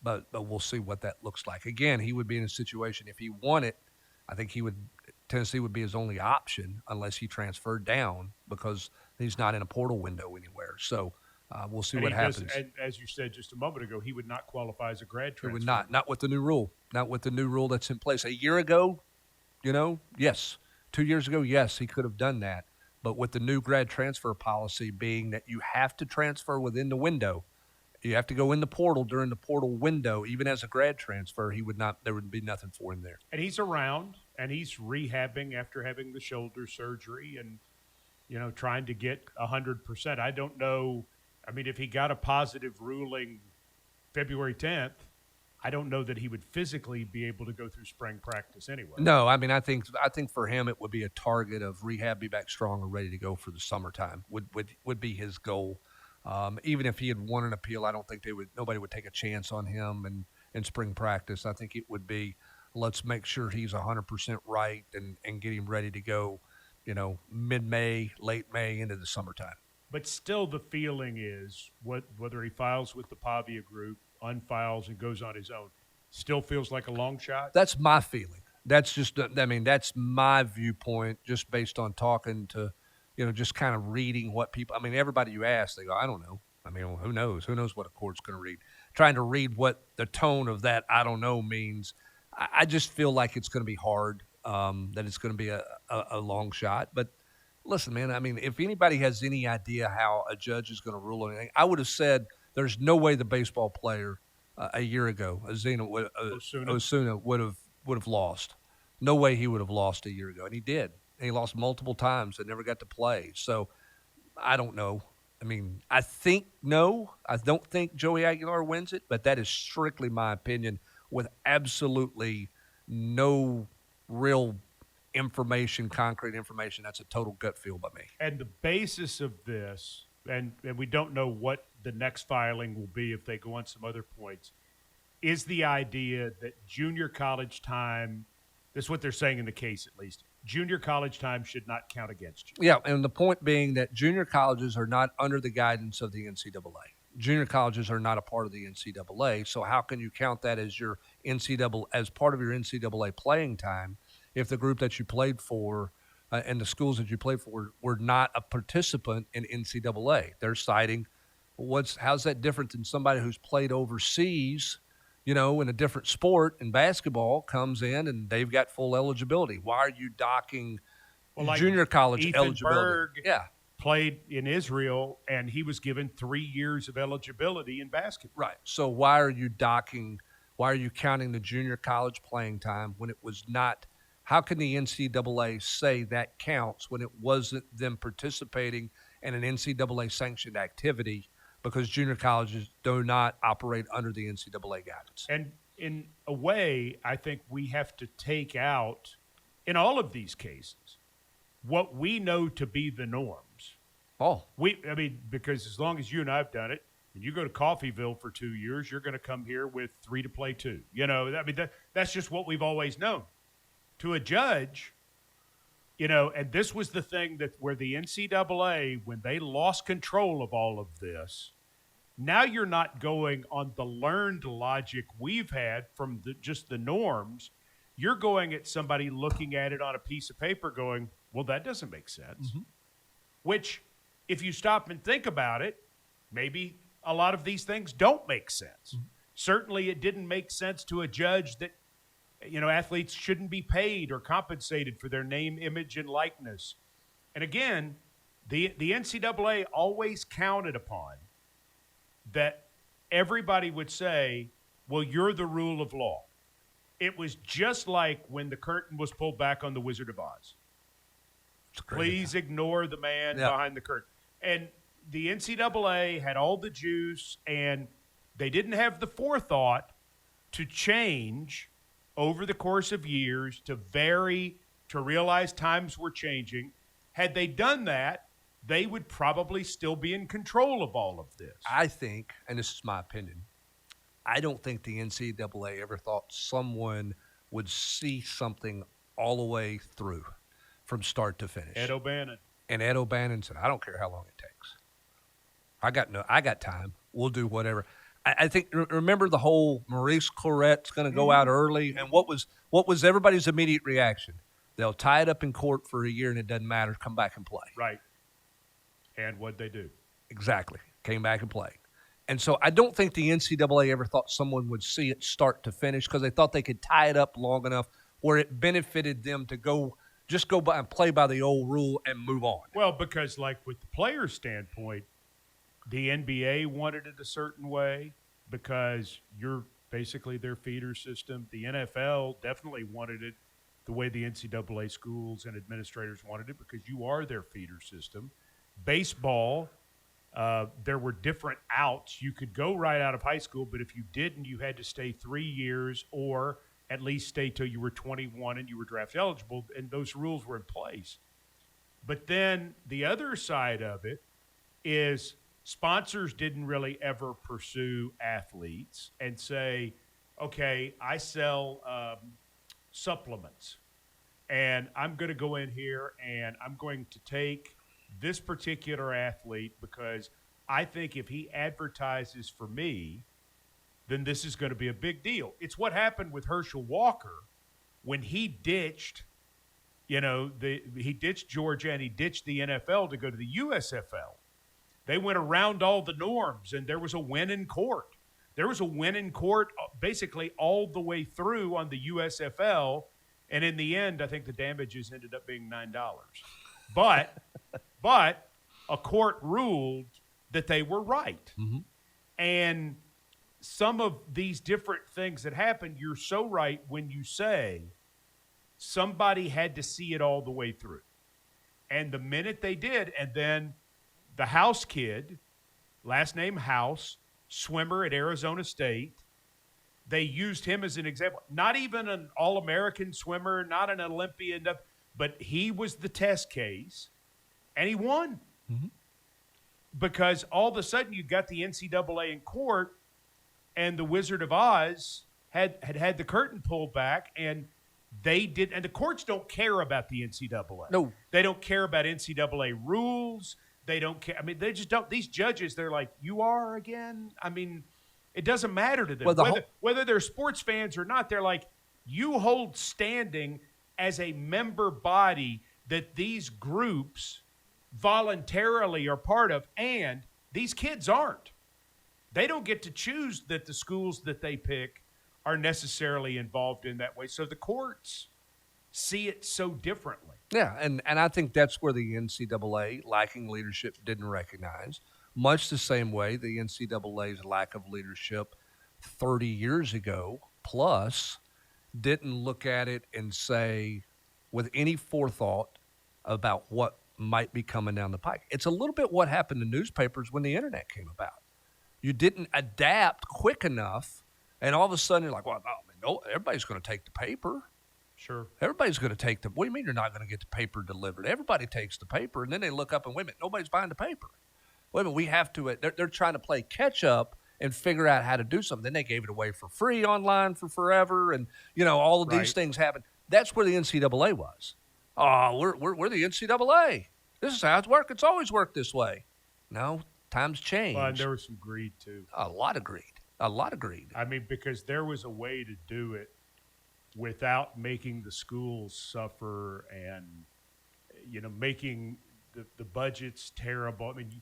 but we'll see what that looks like. Again, he would be in a situation, if he won it, I think Tennessee would be his only option unless he transferred down, because he's not in a portal window anywhere. So we'll see what happens. And as you said just a moment ago, he would not qualify as a grad transfer. He would not with the new rule. Not with the new rule that's in place. A year ago, yes. 2 years ago, yes, he could have done that. But with the new grad transfer policy being that you have to transfer within the window, you have to go in the portal during the portal window, even as a grad transfer, there would be nothing for him there. And he's around, and he's rehabbing after having the shoulder surgery and, trying to get 100%. I don't know. I mean, if he got a positive ruling February 10th, I don't know that he would physically be able to go through spring practice anyway. No, I mean, I think for him it would be a target of rehab, be back strong and ready to go for the summertime would be his goal. Even if he had won an appeal, I don't think nobody would take a chance on him in spring practice. I think it would be Let's make sure he's 100% right and get him ready to go, mid-May, late May into the summertime. But still the feeling is whether he files with the Pavia group, unfiles, and goes on his own, still feels like a long shot? That's my feeling. That's that's my viewpoint just based on talking to, just kind of reading what people – everybody you ask, they go, I don't know. Who knows? Who knows what a court's going to read? Trying to read what the tone of that I don't know means. I just feel like it's going to be hard, that it's going to be a long shot. But listen, man, if anybody has any idea how a judge is going to rule on anything, I would have said there's no way the baseball player a year ago, Osuna would have lost. No way he would have lost a year ago, and he did. And he lost multiple times and never got to play. So I don't know. I think no. I don't think Joey Aguilar wins it, but that is strictly my opinion with absolutely no real information, concrete information. That's a total gut feel by me. And the basis of this, and we don't know what the next filing will be if they go on some other points, is the idea that junior college time, this is what they're saying in the case at least, junior college time should not count against you. Yeah, and the point being that junior colleges are not under the guidance of the NCAA. Junior colleges are not a part of the NCAA, so how can you count that as your as part of your NCAA playing time if the group that you played for and the schools that you played for were not a participant in NCAA? They're citing, how's that different than somebody who's played overseas, in a different sport, in basketball, comes in and they've got full eligibility? Why are you docking junior college Ethan eligibility? Berg played in Israel, and he was given 3 years of eligibility in basketball. Right. So why are you counting the junior college playing time when it was not? How can the NCAA say that counts when it wasn't them participating in an NCAA-sanctioned activity, because junior colleges do not operate under the NCAA guidance? And in a way, I think we have to take out, in all of these cases, what we know to be the norms. Because as long as you and I have done it, and you go to Coffeyville for 2 years, you're going to come here with 3 to play 2. That's just what we've always known. To a judge, and this was the thing where the NCAA, when they lost control of all of this, now you're not going on the learned logic we've had from just the norms. You're going at somebody looking at it on a piece of paper going, well, that doesn't make sense. Mm-hmm. Which, if you stop and think about it, maybe a lot of these things don't make sense. Mm-hmm. Certainly it didn't make sense to a judge that, athletes shouldn't be paid or compensated for their name, image, and likeness. And again, the NCAA always counted upon that everybody would say, well, you're the rule of law. It was just like when the curtain was pulled back on The Wizard of Oz. Please ignore the man behind the curtain. And the NCAA had all the juice, and they didn't have the forethought to change over the course of years, to vary, to realize times were changing. Had they done that, they would probably still be in control of all of this. I think, and this is my opinion, I don't think the NCAA ever thought someone would see something all the way through from start to finish. Ed O'Bannon. And Ed O'Bannon said, I don't care how long it takes. I got time. We'll do whatever. I think, remember the whole Maurice Claret's going to go out early, and what was everybody's immediate reaction? They'll tie it up in court for a year and it doesn't matter. Come back and play. Right. And what'd they do? Exactly. Came back and played. And so I don't think the NCAA ever thought someone would see it start to finish because they thought they could tie it up long enough where it benefited them to just go by and play by the old rule and move on. Well, because like with the player's standpoint, the NBA wanted it a certain way because you're basically their feeder system. The NFL definitely wanted it the way the NCAA schools and administrators wanted it because you are their feeder system. Baseball, there were different outs. You could go right out of high school, but if you didn't, you had to stay 3 years or at least stay till you were 21 and you were draft eligible, and those rules were in place. But then the other side of it is sponsors didn't really ever pursue athletes and say, okay, I sell supplements. And I'm going to go in here and I'm going to take this particular athlete because I think if he advertises for me, then this is going to be a big deal. It's what happened with Herschel Walker when he ditched, he ditched Georgia and he ditched the NFL to go to the USFL. They went around all the norms, and there was a win in court. There was a win in court basically all the way through on the USFL, and in the end, I think the damages ended up being $9. But a court ruled that they were right. Mm-hmm. And some of these different things that happen, you're so right when you say somebody had to see it all the way through. And the minute they did, and then the House kid, last name House, swimmer at Arizona State, they used him as an example. Not even an All-American swimmer, not an Olympian, but he was the test case, and he won. Mm-hmm. Because all of a sudden you got the NCAA in court, and the Wizard of Oz had the curtain pulled back, and they did. And the courts don't care about the NCAA. No. They don't care about NCAA rules. They don't care. I mean, they just don't. These judges, they're like, you are again? I mean, it doesn't matter to them. Well, whether they're sports fans or not, they're like, you hold standing as a member body that these groups voluntarily are part of, and these kids aren't. They don't get to choose that the schools that they pick are necessarily involved in that way. So the courts see it so differently. Yeah, and I think that's where the NCAA, lacking leadership, didn't recognize, much the same way the NCAA's lack of leadership 30 years ago plus didn't look at it and say with any forethought about what might be coming down the pike. It's a little bit what happened to newspapers when the internet came about. You didn't adapt quick enough, and all of a sudden you're like, well, no, everybody's going to take the paper. Sure. Everybody's going to take the – what do you mean you're not going to get the paper delivered? Everybody takes the paper, and then they look up and, wait a minute, nobody's buying the paper. Wait a minute, we have to – they're trying to play catch-up and figure out how to do something. Then they gave it away for free online for forever, and, all of these things happen. That's where the NCAA was. Oh, we're the NCAA. This is how it's worked. It's always worked this way. No, times change. Well, and there was some greed, too. A lot of greed. I mean, because there was a way to do it without making the schools suffer and, making the budgets terrible. I mean,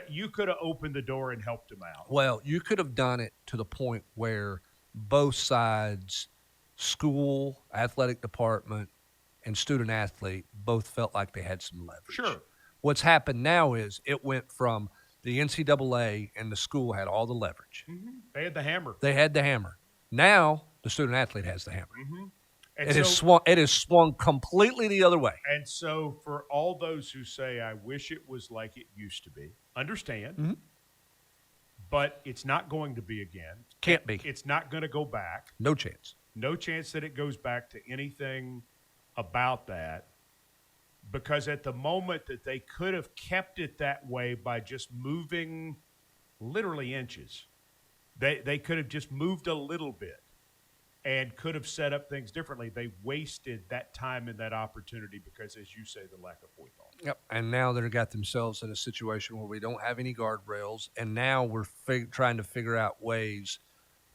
you could have opened the door and helped them out. Well, you could have done it to the point where both sides, school, athletic department, and student athlete both felt like they had some leverage. Sure. What's happened now is it went from the NCAA and the school had all the leverage. Mm-hmm. They had the hammer. Now the student athlete has the hammer. Mm-hmm. It has swung completely the other way. And so for all those who say, I wish it was like it used to be, understand, mm-hmm. but it's not going to be again. Can't be. It's not going to go back. No chance. No chance that it goes back to anything about that, because at the moment that they could have kept it that way by just moving literally inches, they could have just moved a little bit and could have set up things differently. They wasted that time and that opportunity because, as you say, the lack of forethought. Yep. And now they've got themselves in a situation where we don't have any guardrails, and now we're trying to figure out ways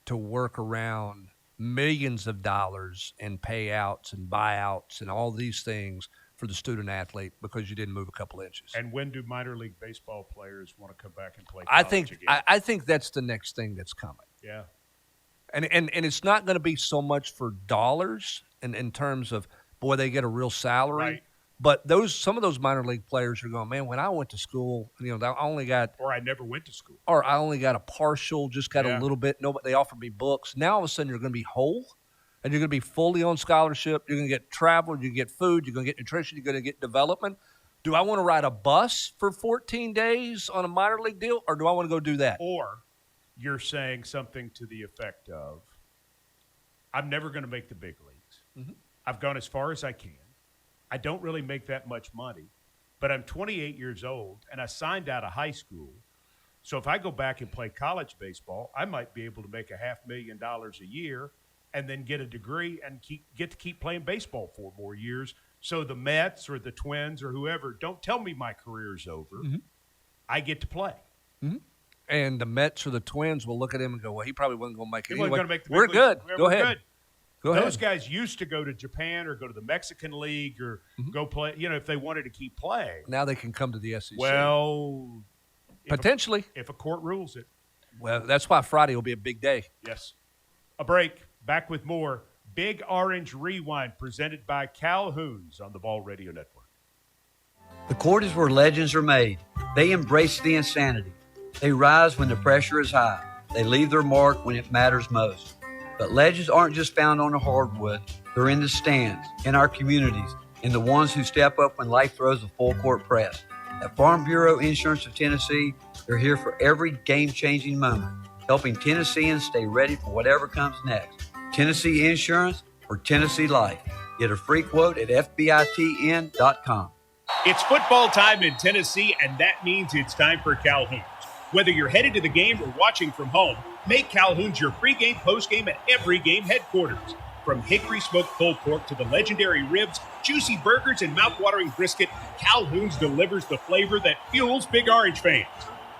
to work around millions of dollars in payouts and buyouts and all these things for the student athlete because you didn't move a couple inches. And when do minor league baseball players want to come back and play college again? I think that's the next thing that's coming. Yeah. And it's not going to be so much for dollars in terms of, boy, they get a real salary. Right. But some of those minor league players are going, man, when I went to school, I only got – or I never went to school. Or I only got a partial, just got a little bit. No, they offered me books. Now all of a sudden you're going to be whole, and you're going to be fully on scholarship. You're going to get travel. You're going to get food. You're going to get nutrition. You're going to get development. Do I want to ride a bus for 14 days on a minor league deal, or do I want to go do that? Or you're saying something to the effect of, I'm never going to make the big leagues. Mm-hmm. I've gone as far as I can. I don't really make that much money, but I'm 28 years old, and I signed out of high school. So if I go back and play college baseball, I might be able to make $500,000 a year, and then get a degree and get to keep playing baseball 4 more years. So the Mets or the Twins or whoever, don't tell me my career's over. Mm-hmm. I get to play. Mm-hmm. And the Mets or the Twins will look at him and go, well, he probably wasn't going to make it He wasn't anyway. gonna make the big We're leagues. good. We're Go ahead. good. Go Those ahead. guys used to go to Japan or go to the Mexican League or go play, if they wanted to keep playing. Now they can come to the SEC. Well, potentially. If a court rules it. Well, that's why Friday will be a big day. Yes. A break. Back with more Big Orange Rewind presented by Calhoun's on the Ball Radio Network. The court is where legends are made. They embrace the insanity. They rise when the pressure is high. They leave their mark when it matters most. But legends aren't just found on the hardwood. They're in the stands, in our communities, and the ones who step up when life throws a full court press. At Farm Bureau Insurance of Tennessee, they're here for every game-changing moment, helping Tennesseans stay ready for whatever comes next. Tennessee Insurance for Tennessee Life. Get a free quote at FBITN.com. It's football time in Tennessee, and that means it's time for Calhoun's. Whether you're headed to the game or watching from home, make Calhoun's your pregame, postgame, and every game headquarters. From hickory smoked pulled pork to the legendary ribs, juicy burgers, and mouthwatering brisket, Calhoun's delivers the flavor that fuels Big Orange fans.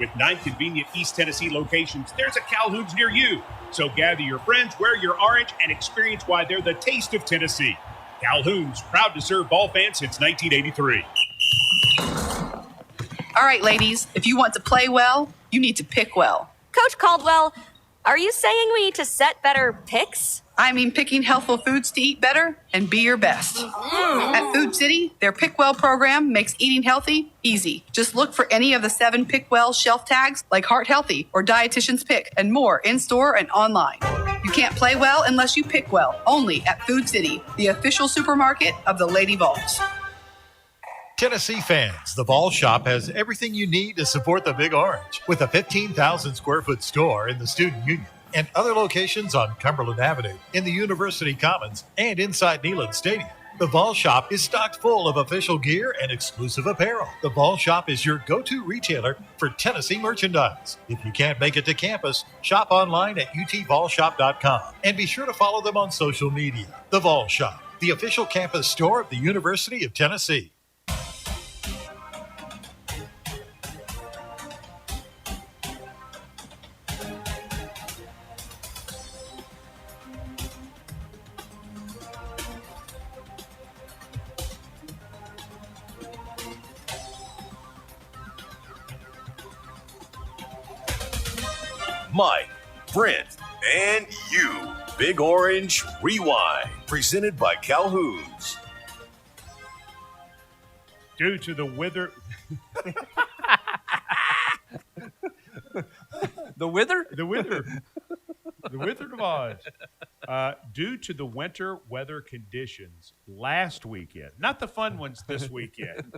With 9 convenient East Tennessee locations, there's a Calhoun's near you. So gather your friends, wear your orange, and experience why they're the taste of Tennessee. Calhoun's, proud to serve ball fans since 1983. All right, ladies, if you want to play well, you need to pick well. Coach Caldwell, are you saying we need to set better picks? I mean picking healthful foods to eat better and be your best. At Food City, their Pick Well program makes eating healthy easy. Just look for any of the 7 Pick Well shelf tags like Heart Healthy or Dietitian's Pick and more in-store and online. You can't play well unless you pick well, only at Food City, the official supermarket of the Lady Vols. Tennessee fans, the Vol Shop has everything you need to support the Big Orange with a 15,000 square foot store in the Student Union and other locations on Cumberland Avenue, in the University Commons, and inside Neyland Stadium. The Vol Shop is stocked full of official gear and exclusive apparel. The Vol Shop is your go-to retailer for Tennessee merchandise. If you can't make it to campus, shop online at utvolshop.com and be sure to follow them on social media. The Vol Shop, the official campus store of the University of Tennessee. Mike, Brent, and you. Big Orange Rewind, presented by Calhoun's. Due to the wither... The wither? The wither. The Wizard of Oz. Due to the winter weather conditions last weekend, not the fun ones this weekend,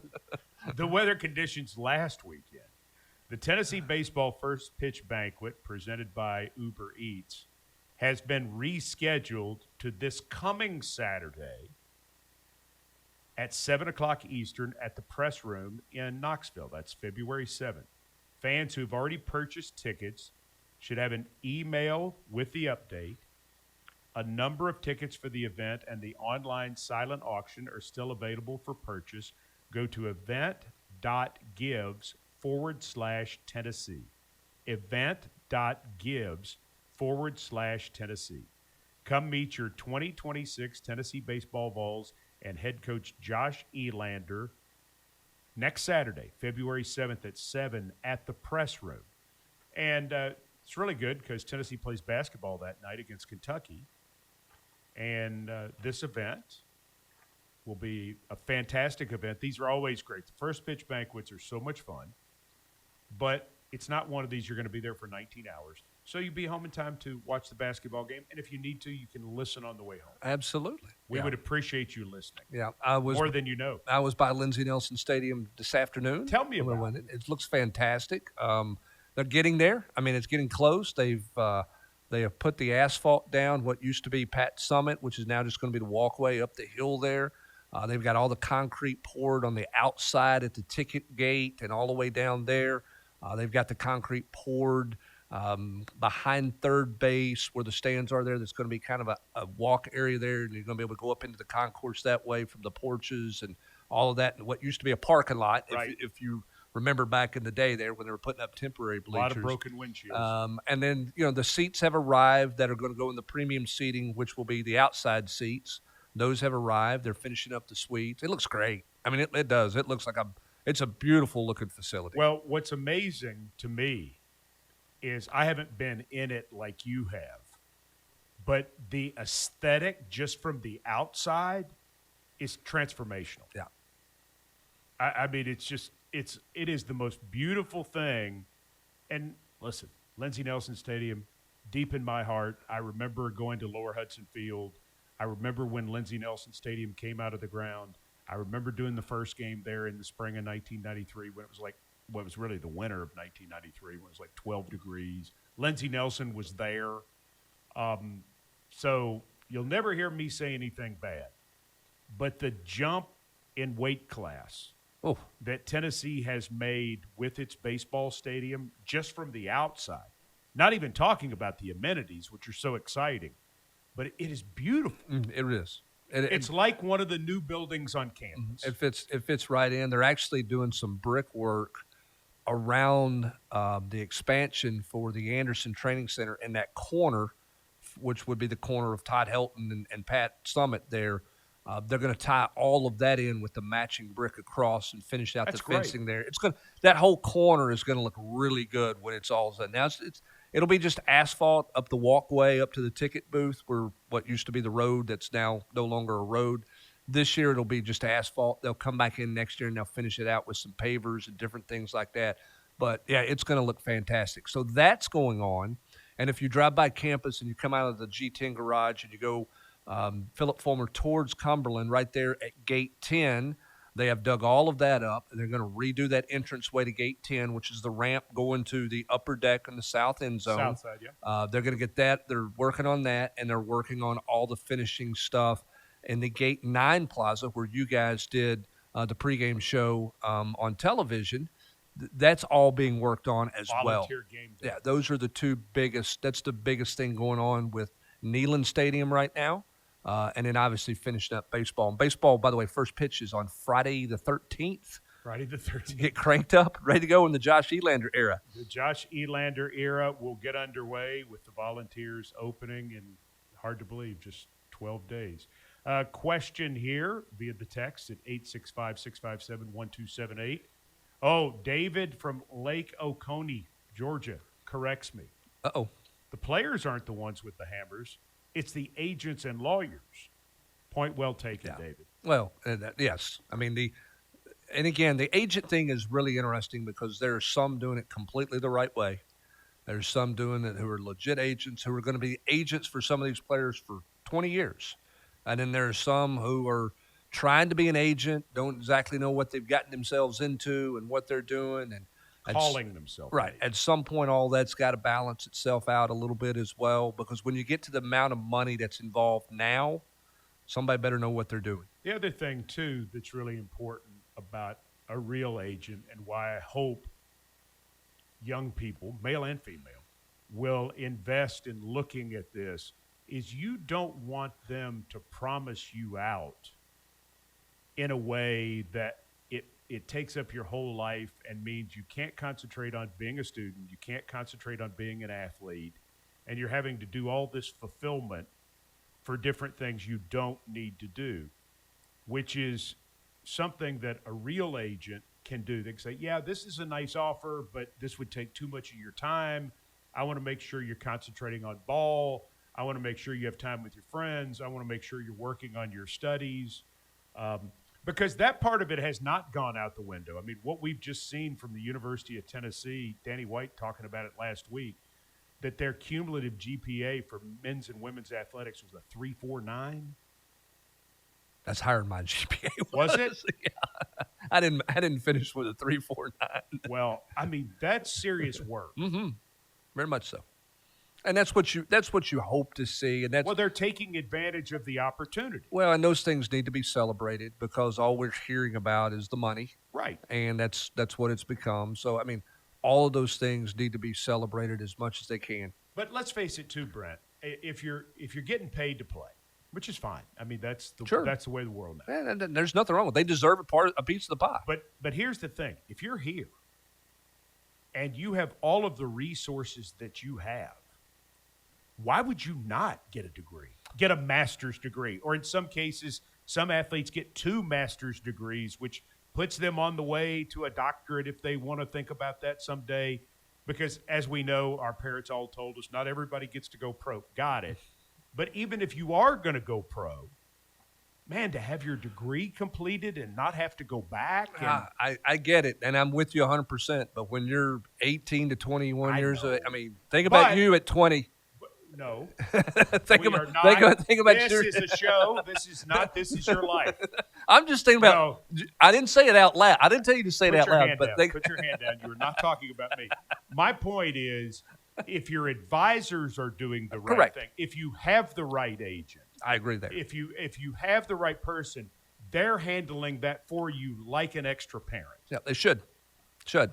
the weather conditions last weekend, the Tennessee Baseball First Pitch Banquet, presented by Uber Eats, has been rescheduled to this coming Saturday at 7 o'clock Eastern at the Press Room in Knoxville. That's February 7th. Fans who've already purchased tickets should have an email with the update. A number of tickets for the event and the online silent auction are still available for purchase. Go to event.gives/Tennessee. Event.gives/Tennessee. Come meet your 2026 Tennessee Baseball Vols and head coach Josh Elander next Saturday, February 7th at 7 at the Press Room. And it's really good because Tennessee plays basketball that night against Kentucky. And this event will be a fantastic event. These are always great. The first pitch banquets are so much fun. But it's not one of these you're going to be there for 19 hours. So you'll be home in time to watch the basketball game. And if you need to, you can listen on the way home. Absolutely. We would appreciate you listening. Yeah, I was more than you know. I was by Lindsey Nelson Stadium this afternoon. Tell me about it. It looks fantastic. They're getting there. I mean, it's getting close. They have put the asphalt down, what used to be Pat Summit, which is now just going to be the walkway up the hill there. They've got all the concrete poured on the outside at the ticket gate and all the way down there. They've got the concrete poured Behind third base where the stands are there, there's going to be kind of a walk area there, and you're going to be able to go up into the concourse that way from the porches and all of that, and what used to be a parking lot, Right. if you remember back in the day there when they were putting up temporary A bleachers. lot of broken windshields. And then, the seats have arrived that are going to go in the premium seating, which will be the outside seats. Those have arrived. They're finishing up the suites. It looks great. I mean, it does. It looks like it's a beautiful looking facility. Well, what's amazing to me is I haven't been in it like you have, but the aesthetic just from the outside is transformational. Yeah. I mean, it is the most beautiful thing. And listen, Lindsey Nelson Stadium, deep in my heart. I remember going to Lower Hudson Field. I remember when Lindsey Nelson Stadium came out of the ground. I remember doing the first game there in the spring of 1993 when it was like, well, it was really the winter of 1993 when it was like 12 degrees. Lindsey Nelson was there. So you'll never hear me say anything bad. But the jump in weight class that Tennessee has made with its baseball stadium, just from the outside, not even talking about the amenities, which are so exciting, but it is beautiful. It is. It's like one of the new buildings on campus. It fits right in. They're actually doing some brickwork around the expansion for the Anderson Training Center in that corner, which would be the corner of Todd Helton and Pat Summit there. They're going to tie all of that in with the matching brick across and finish out That's the great. fencing there. That whole corner is going to look really good when it's all done. Now it'll be just asphalt up the walkway up to the ticket booth where what used to be the road that's now no longer a road. This year it'll be just asphalt. They'll come back in next year and they'll finish it out with some pavers and different things like that. But yeah, it's going to look fantastic. So that's going on. And if you drive by campus and you come out of the G10 garage and you go Philip Fulmer towards Cumberland, right there at Gate 10, they have dug all of that up, and they're going to redo that entranceway to Gate 10, which is the ramp going to the upper deck in the south end zone. South side, yeah. They're going to get that. They're working on that, and they're working on all the finishing stuff in the Gate 9 plaza where you guys did the pregame show on television. That's all being worked on as well. Volunteer game day. Yeah, those are the two biggest. That's the biggest thing going on with Neyland Stadium right now. And then obviously finishing up baseball. And baseball, by the way, first pitch is on Friday the 13th. Friday the 13th. Get cranked up, ready to go in the Josh Elander era. The Josh Elander era will get underway with the Volunteers opening in, hard to believe, just 12 days. Question here via the text at 865-657-1278. Oh, David from Lake Oconee, Georgia, corrects me. Uh-oh. The players aren't the ones with the hammers. It's the agents and lawyers. Point well taken, David. Well, yes. I mean, and again, the agent thing is really interesting because there are some doing it completely the right way. There's some doing it who are legit agents who are going to be agents for some of these players for 20 years. And then there are some who are trying to be an agent, don't exactly know what they've gotten themselves into and what they're doing. And calling themselves. Right. At some point, all that's got to balance itself out a little bit as well, because when you get to the amount of money that's involved now, somebody better know what they're doing. The other thing, too, that's really important about a real agent and why I hope young people, male and female, will invest in looking at this is you don't want them to promise you out in a way that it takes up your whole life and means you can't concentrate on being a student, you can't concentrate on being an athlete, and you're having to do all this fulfillment for different things you don't need to do, which is something that a real agent can do. They can say, yeah, this is a nice offer, but this would take too much of your time. I want to make sure you're concentrating on ball. I want to make sure you have time with your friends. I want to make sure you're working on your studies. Because that part of it has not gone out the window. I mean, what we've just seen from the University of Tennessee, Danny White talking about it last week, that their cumulative GPA for men's and women's athletics was a 3.49. That's higher than my GPA Was it? Yeah. I didn't finish with a 3.49. Well, I mean, that's serious work. Mm-hmm. Very much so. And that's what you hope to see. And that's well, they're taking advantage of the opportunity. Well, and those things need to be celebrated because all we're hearing about is the money. Right. And that's what it's become. So, I mean, all of those things need to be celebrated as much as they can. But let's face it, too, Brent. If you're getting paid to play, which is fine. I mean, that's the way of the world now. And there's nothing wrong with it. They deserve a piece of the pie. But here's the thing: if you're here and you have all of the resources that you have, why would you not get a degree, get a master's degree, or in some cases, some athletes get 2 master's degrees, which puts them on the way to a doctorate if they want to think about that someday. Because as we know, our parents all told us, not everybody gets to go pro. Got it. But even if you are going to go pro, man, to have your degree completed and not have to go back. I get it, and I'm with you 100%. But when you're 18 to 21 years old, I mean, think about you at 20. No. think about this your, is a show. This is your life. I'm just thinking about, I didn't say it out loud. I didn't tell you to say it out loud. Put your hand down. You were not talking about me. My point is, if your advisors are doing the right thing, if you have the right agent. I agree there. If you have the right person, they're handling that for you like an extra parent. Yeah, they should.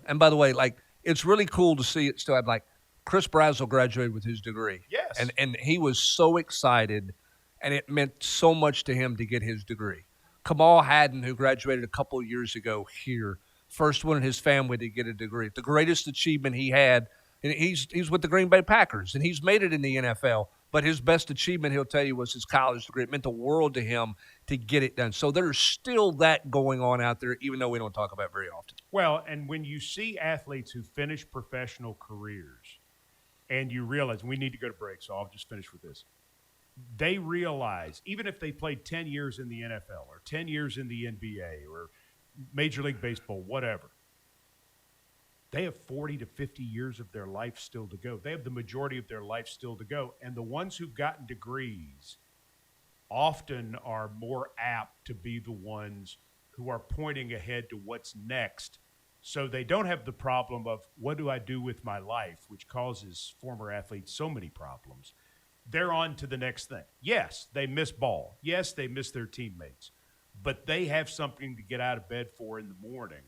And by the way, like, it's really cool to see it still have, like, Chris Brazzell graduated with his degree. Yes. And he was so excited, and it meant so much to him to get his degree. Kamal Haddon, who graduated a couple of years ago here, first one in his family to get a degree. The greatest achievement he had, and he's with the Green Bay Packers, and he's made it in the NFL, but his best achievement, he'll tell you, was his college degree. It meant the world to him to get it done. So there's still that going on out there, even though we don't talk about it very often. Well, and when you see athletes who finish professional careers, and you realize, we need to go to break, so I'll just finish with this. They realize, even if they played 10 years in the NFL or 10 years in the NBA or Major League Baseball, whatever, they have 40 to 50 years of their life still to go. They have the majority of their life still to go. And the ones who've gotten degrees often are more apt to be the ones who are pointing ahead to what's next. So they don't have the problem of, what do I do with my life, which causes former athletes so many problems. They're on to the next thing. Yes, they miss ball. Yes, they miss their teammates. But they have something to get out of bed for in the morning.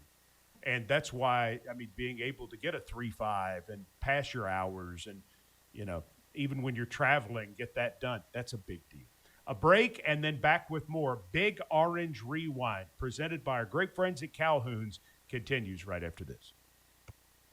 And that's why, I mean, being able to get a 3.5 and pass your hours and, even when you're traveling, get that done, that's a big deal. A break and then back with more Big Orange Rewind, presented by our great friends at Calhoun's, continues right after this.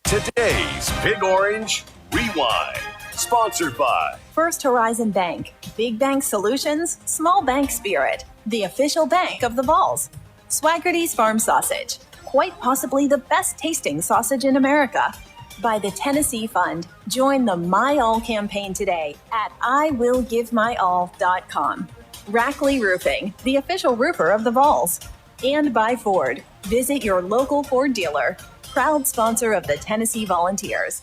Today's Big Orange Rewind, sponsored by First Horizon Bank, Big Bank Solutions, Small Bank Spirit, the official bank of the Vols. Swaggerty's Farm Sausage, quite possibly the best tasting sausage in America. By the Tennessee Fund. Join the My All campaign today at IWillGiveMyAll.com. Rackley Roofing, the official roofer of the Vols. And by Ford. Visit your local Ford dealer. Proud sponsor of the Tennessee Volunteers.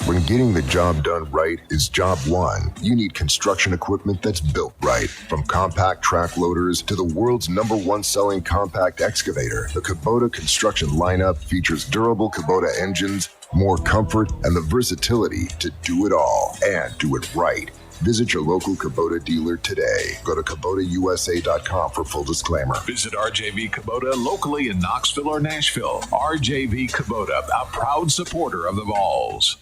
When getting the job done right is job one, you need construction equipment that's built right. From compact track loaders to the world's #1 selling compact excavator, the Kubota construction lineup features durable Kubota engines, more comfort, and the versatility to do it all and do it right. Visit your local Kubota dealer today. Go to KubotaUSA.com for full disclaimer. Visit RJV Kubota locally in Knoxville or Nashville. RJV Kubota, a proud supporter of the Vols.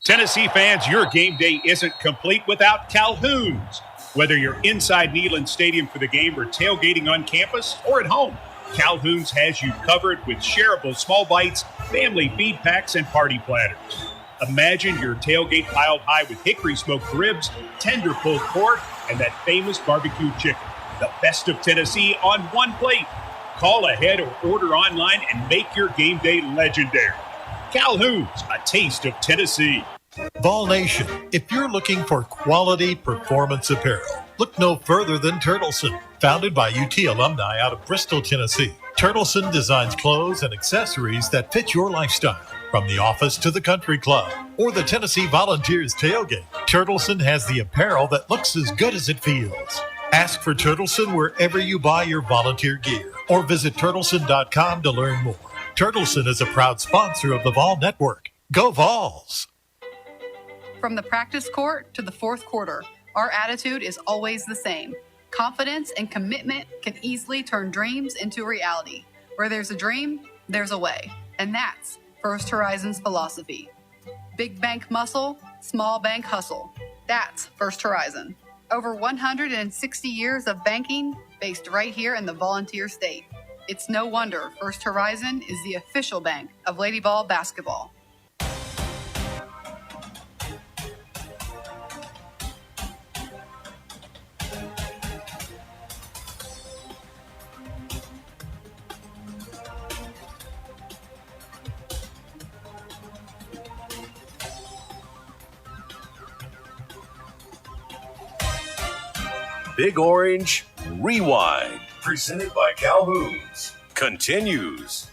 Tennessee fans, your game day isn't complete without Calhoun's. Whether you're inside Neyland Stadium for the game or tailgating on campus or at home, Calhoun's has you covered with shareable small bites, family feed packs, and party platters. Imagine your tailgate piled high with hickory smoked ribs, tender pulled pork, and that famous barbecue chicken. The best of Tennessee on one plate. Call ahead or order online and make your game day legendary. Calhoun's, a taste of Tennessee. Vol Nation, if you're looking for quality performance apparel, look no further than Turtleson. Founded by UT alumni out of Bristol, Tennessee, Turtleson designs clothes and accessories that fit your lifestyle. From the office to the country club or the Tennessee Volunteers tailgate, Turtleson has the apparel that looks as good as it feels. Ask for Turtleson wherever you buy your volunteer gear or visit Turtleson.com to learn more. Turtleson is a proud sponsor of the Vol Network. Go Vols! From the practice court to the fourth quarter, our attitude is always the same. Confidence and commitment can easily turn dreams into reality. Where there's a dream, there's a way. And that's First Horizon's philosophy. Big bank muscle, small bank hustle. That's First Horizon. Over 160 years of banking based right here in the Volunteer State. It's no wonder First Horizon is the official bank of Lady Vol basketball. Big Orange Rewind, presented by Calhoun's, continues.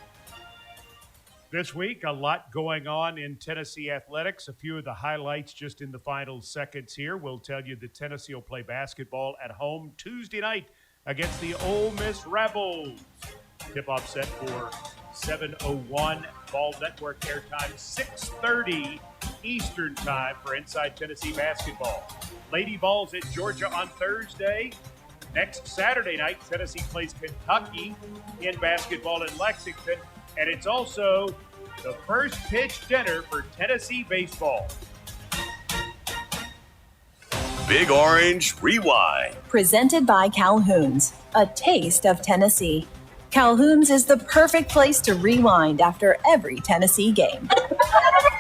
This week, a lot going on in Tennessee athletics. A few of the highlights just in the final seconds here. We'll tell you that Tennessee will play basketball at home Tuesday night against the Ole Miss Rebels. Tip-off set for 7:01 Ball Network airtime, 6:30 Eastern Time for Inside Tennessee Basketball. Lady Vols at Georgia on Thursday. Next Saturday night, Tennessee plays Kentucky in basketball in Lexington. And it's also the first pitch dinner for Tennessee baseball. Big Orange Rewind. Presented by Calhoun's, a taste of Tennessee. Calhoun's is the perfect place to rewind after every Tennessee game.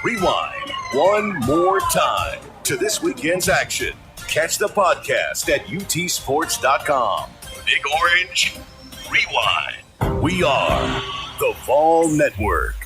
Rewind one more time to this weekend's action. Catch the podcast at utsports.com. Big Orange Rewind. We are the Vol Network.